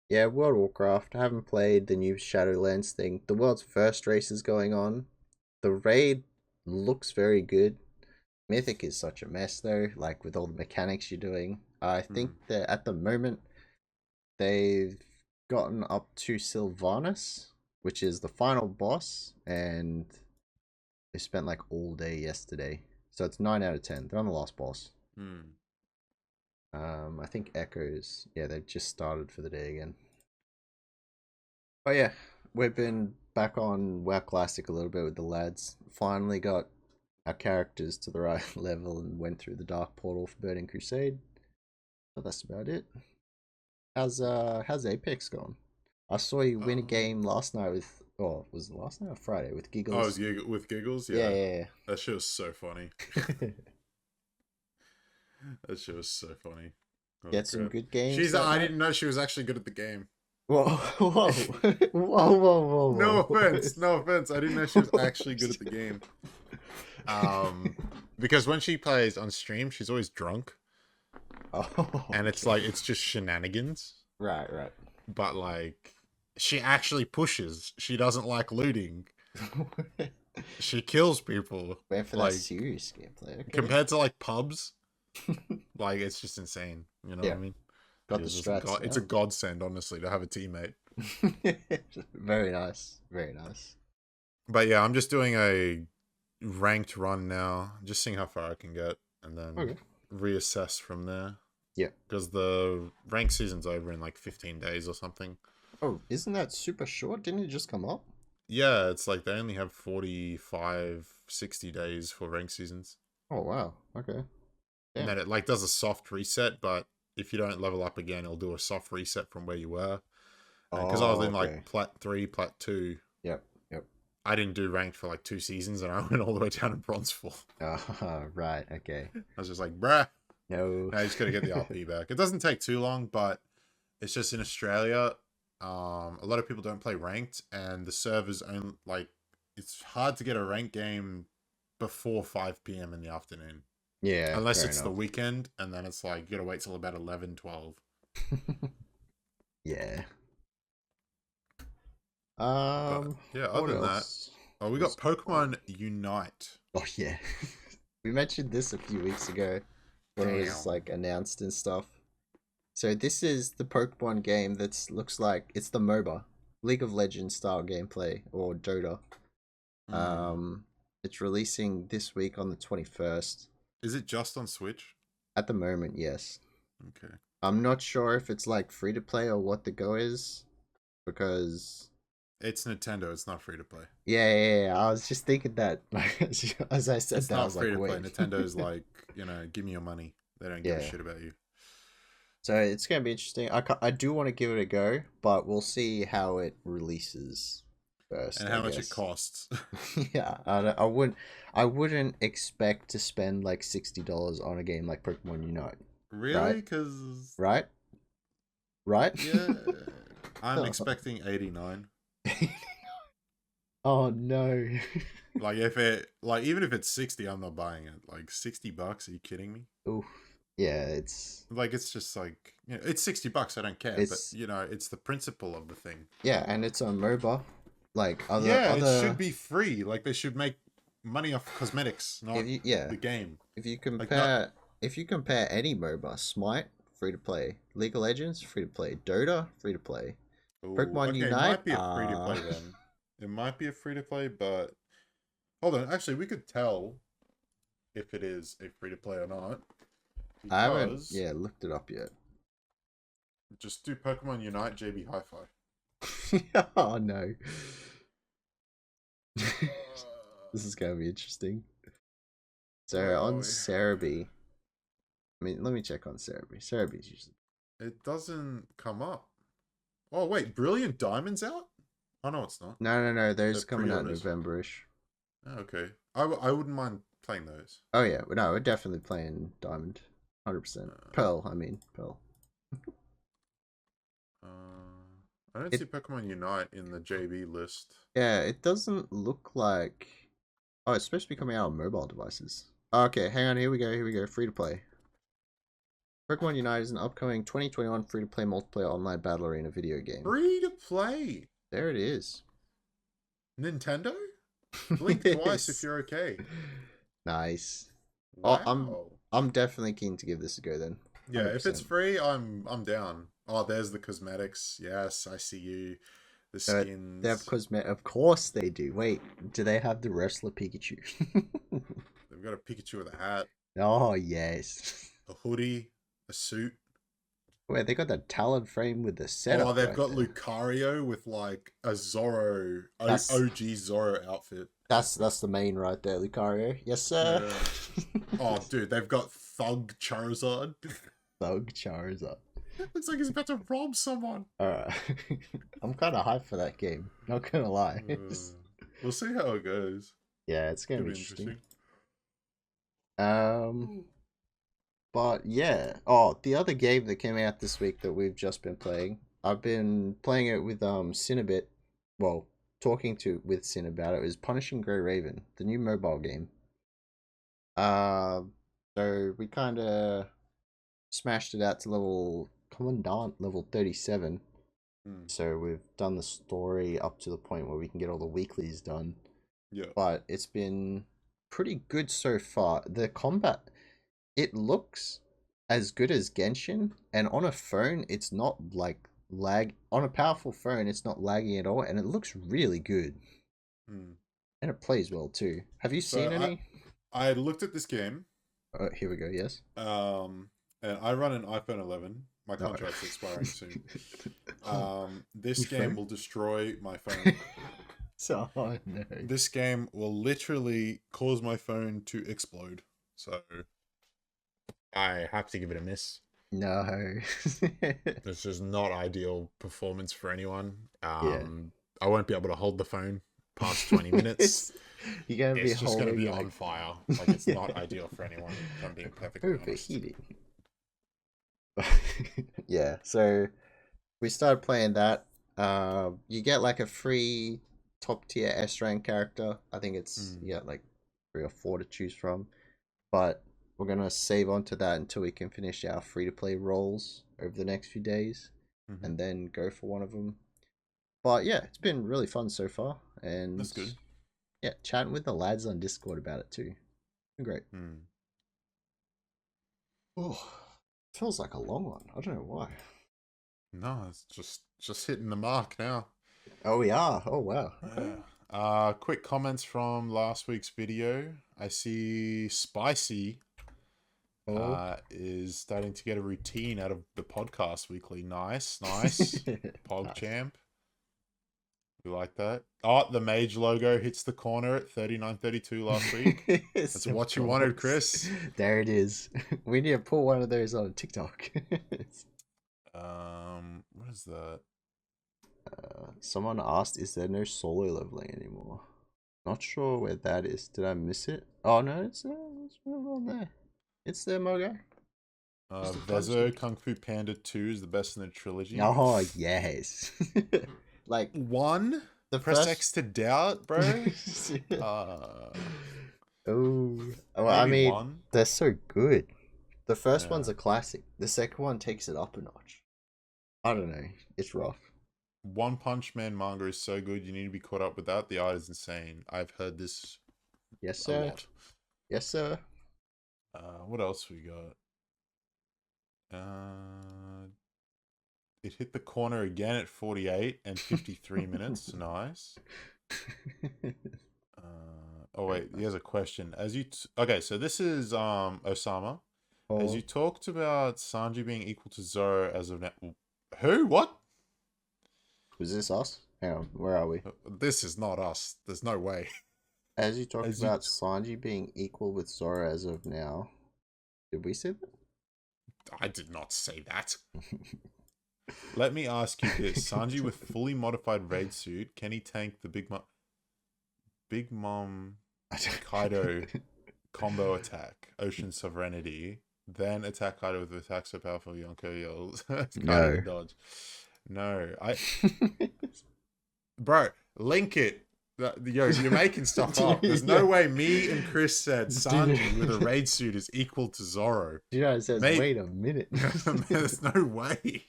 Yeah, World of Warcraft. I haven't played the new Shadowlands thing. The world's first race is going on. The raid looks very good. Mythic is such a mess though, like with all the mechanics you're doing. I think that at the moment they've gotten up to Sylvanas, which is the final boss, and they spent like all day yesterday. So it's 9 out of 10. They're on the last boss. Hmm. I think Echoes. Yeah, they just started for the day again. But yeah, we've been back on WoW Classic a little bit with the lads. Finally got our characters to the right level and went through the Dark Portal for Burning Crusade. So that's about it. How's Apex going? I saw you win a game last night with, oh, was it last night or Friday with Giggles? Oh, it was with Giggles? Yeah. That shit was so funny. That shit was so funny. Oh, Get some good games. I didn't know she was actually good at the game. Whoa, whoa, whoa. No offense. I didn't know she was actually good at the game. Because when she plays on stream, she's always drunk. Oh, and it's like, it's just shenanigans. Right. But like, she actually pushes. She doesn't like looting. She kills people. Wait for like, that serious gameplay. Okay. Compared to like pubs, like it's just insane. You know what I mean? Got the strats. It's a godsend, honestly, to have a teammate. Very nice. But yeah, I'm just doing a ranked run now, just seeing how far I can get, and then reassess from there. Yeah. Because the ranked season's over in like 15 days or something. Oh, isn't that super short? Didn't it just come up? Yeah, it's like they only have 45, 60 days for ranked seasons. Oh, wow. Okay. Yeah. And then it like does a soft reset, but if you don't level up again, it'll do a soft reset from where you were. Because I was in like Plat 3, Plat 2. Yep. I didn't do ranked for like 2 seasons, and I went all the way down to Bronze 4. Right. Okay. I was just like, bruh. No. I just gotta get the RP back. It doesn't take too long, but it's just in Australia. A lot of people don't play ranked, and the servers only like it's hard to get a ranked game before 5 p.m. in the afternoon. Yeah. Unless it's the weekend, and then it's like you gotta wait till about 11, 12. Yeah. Yeah, other than that, we got Pokemon Unite. Oh yeah. We mentioned this a few weeks ago when it was like announced and stuff. So this is the Pokemon game that looks like it's the MOBA, League of Legends style gameplay, or Dota. It's releasing this week on the 21st. Is it just on Switch? At the moment, yes. Okay. I'm not sure if it's like free to play or what the go is, because it's Nintendo. It's not free to play. Yeah. I was just thinking that, like, as I said, it's that not I was free like, to wait. play. Nintendo's like, give me your money. They don't give a shit about you. So it's gonna be interesting. I do want to give it a go, but we'll see how it releases first. And how much it costs. Yeah, I wouldn't expect to spend like $60 on a game like Pokemon Unite. Really? Because right? Yeah, I'm expecting 89. Oh no! Like even if it's 60, I'm not buying it. Like $60? Are you kidding me? Oof. Yeah, it's just like it's $60. I don't care, but it's the principle of the thing. Yeah, and it's on MOBA. Like other it should be free. Like they should make money off cosmetics, not the game. If you compare any MOBA, Smite free to play, League of Legends free to play, Dota free to play, Pokemon Unite. It might be a free to play then. It might be a free to play, but hold on. Actually, we could tell if it is a free to play or not. I haven't looked it up yet. Just do Pokemon Unite JB Hi-Fi. Oh no. This is gonna be interesting. So on Cerebi, let me check on Cerebi. Cerebi's usually. It doesn't come up. Oh wait, Brilliant Diamond's out? Oh no, it's not. No. Those coming out November-ish. Oh, okay. I wouldn't mind playing those. Oh yeah, no, we're definitely playing Diamond. 100%. Pearl. I don't see Pokemon Unite in the JB list. Yeah, it doesn't look like. Oh, it's supposed to be coming out on mobile devices. Okay, hang on. Here we go. Free to play. Pokemon Unite is an upcoming 2021 free to play multiplayer online battle arena video game. Free to play. There it is. Nintendo? Blink twice if you're okay. Nice. Wow. Oh, I'm definitely keen to give this a go then. 100%. Yeah, if it's free, I'm down. Oh, there's the cosmetics. Yes, I see you. The skins. They have cosmetic. Of course they do. Wait, do they have the wrestler Pikachu? They've got a Pikachu with a hat. Oh, yes. A hoodie, a suit. Wait, they got the talon frame with the setup. Oh, they've right got there. Lucario with like a Zorro, That's- OG Zorro outfit. That's the main right there, Lucario. Yes, sir. Yeah. Oh, dude, they've got Thug Charizard. Thug Charizard. Looks like he's about to rob someone. Alright. I'm kind of hyped for that game. Not gonna lie. We'll see how it goes. Yeah, it's gonna Could be be interesting. interesting. But yeah. Oh, the other game that came out this week that we've just been playing. I've been playing it with Sin a bit. Well, talking with Sin about it. Was Punishing Grey Raven, the new mobile game. So we kind of smashed it out to level Commandant level 37. So we've done the story up to the point where we can get all the weeklies done. Yeah. But it's been pretty good so far. The combat, it looks as good as Genshin, and on a phone, it's not like lag. On a powerful phone, it's not lagging at all, and it looks really good. And it plays well too. Have you seen any? I looked at this game. Oh, here we go. Yes. And I run an iPhone 11. My contract's expiring soon. This game will destroy my phone. So no. This game will literally cause my phone to explode. So I have to give it a miss. No. This is not ideal performance for anyone. Yeah. I won't be able to hold the phone past 20 minutes. You're gonna It's be just going to be like... on fire. Like, it's not ideal for anyone, if I'm being perfectly honest. Overheating. Yeah, so we started playing that. You get like a free top tier S rank character. I think it's you got like 3 or 4 to choose from. But we're gonna save onto that until we can finish our free to play roles over the next few days, and then go for one of them. But yeah, it's been really fun so far, and that's good. Yeah, chatting with the lads on Discord about it too. Great. Oh, feels like a long one. I don't know why. No, it's just hitting the mark now. Oh, we are. Oh, wow. Okay. Yeah. Quick comments from last week's video. I see Spicy is starting to get a routine out of the podcast weekly. Nice. PogChamp. We like that. Oh, the Mage logo hits the corner at 39.32 last week. That's what you wanted, Chris. There it is. We need to put one of those on TikTok. What is that? Someone asked, is there no solo leveling anymore? Not sure where that is. Did I miss it? Oh no, it's on there. It's there, Mogo. Vezo Kung Fu Panda 2 is the best in the trilogy. Oh yes. Like one, the press first... X to doubt, bro. I mean, one. They're so good. The first one's a classic. The second one takes it up a notch. I don't know. It's rough. One Punch Man manga is so good. You need to be caught up with that. The art is insane. I've heard this. Yes, sir. A lot. Yes, sir. What else we got? It hit the corner again at 48 and 53 minutes. Nice. Oh wait, he has a question. As you okay, so this is Osama. As you talked about Sanji being equal to Zoro as of now. Who? What? Was this us? Hang on, where are we? This is not us. There's no way. As you talked about Sanji being equal with Zoro as of now. Did we say that? I did not say that. Let me ask you this. Sanji with fully modified raid suit, can he tank the Big Mom Kaido combo attack, Ocean Sovereignty, then attack Kaido with attack so powerful Yonko yells Kaido dodge? No. Bro, link it. Yo, you're making stuff up. There's no way me and Chris said Sanji with a raid suit is equal to Zoro. You know, it says, wait a minute. There's no way.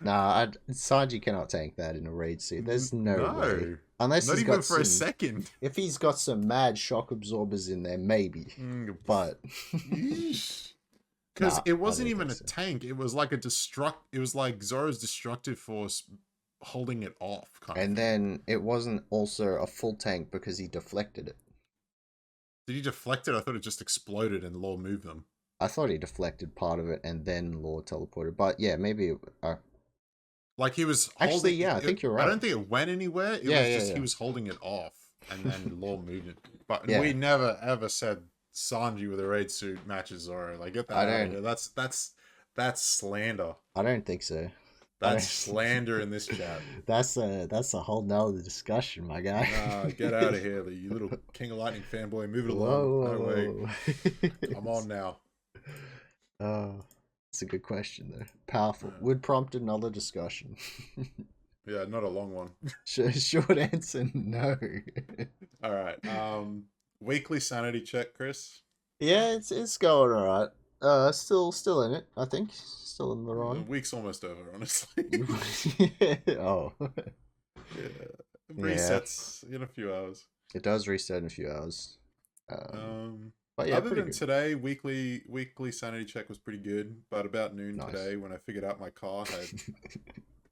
Nah, Sanji cannot tank that in a raid suit. There's no way. Unless not he's even got for a second. If he's got some mad shock absorbers in there, maybe. But because it wasn't even a tank. It was like It was like Zoro's destructive force holding it off. And then it wasn't also a full tank because he deflected it. Did he deflect it? I thought it just exploded and Law moved them. I thought he deflected part of it and then Law teleported. But yeah, maybe. Like he was actually, holding, yeah, I think you're right. I don't think it went anywhere. It was just he was holding it off, and then Law moved it. But we never ever said Sanji with a raid suit matches Zoro. Like, get that out of here. That's slander. I don't think so. That's slander in this chat. That's a whole nother discussion, my guy. Nah, get out of here, you little King of Lightning fanboy. Move it along. No way. I'm on now. Oh, that's a good question though. Powerful. Would prompt another discussion. Yeah, not a long one. Short answer, no. All right. Weekly sanity check, Chris. Yeah, it's going all right. Still in it, I think. Still in the run. The week's almost over, honestly. Oh. Yeah. It resets in a few hours. It does reset in a few hours. But yeah, other than today, weekly sanity check was pretty good. But about noon today, when I figured out my car had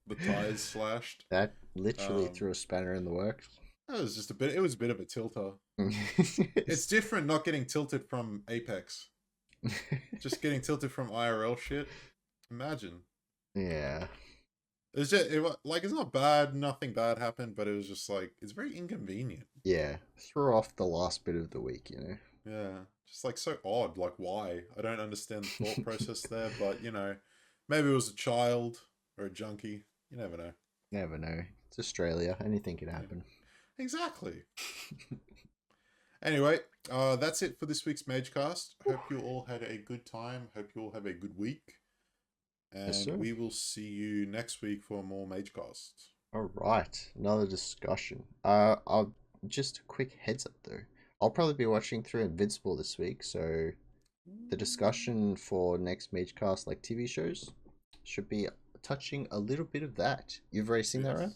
the tires slashed, that literally threw a spanner in the works. It was just a bit of a tilter. It's different not getting tilted from Apex. Just getting tilted from IRL shit. Imagine. Yeah. It's just it's not bad. Nothing bad happened, but it was just like it's very inconvenient. Yeah, threw off the last bit of the week, you know. Yeah, just like so odd. Like why? I don't understand the thought process there, but maybe it was a child or a junkie. You never know. Never know. It's Australia. Anything can happen. Exactly. Anyway, that's it for this week's MAGECAST. Hope you all had a good time. Hope you all have a good week. And we will see you next week for more MAGECAST. All right, another discussion. I'll just a quick heads up though. I'll probably be watching through Invincible this week, so the discussion for next MAGECAST, like TV shows, should be touching a little bit of that. You've already seen that, right?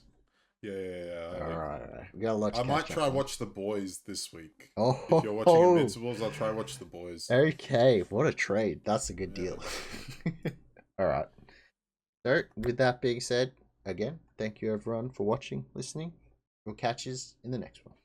Yeah. All right. We got a lot to I might try watch The Boys this week. Oh, if you're watching Invincibles, I'll try watch The Boys. Okay, what a trade. That's a good deal. All right. So, with that being said, again, thank you everyone for watching, listening. We'll catch you in the next one.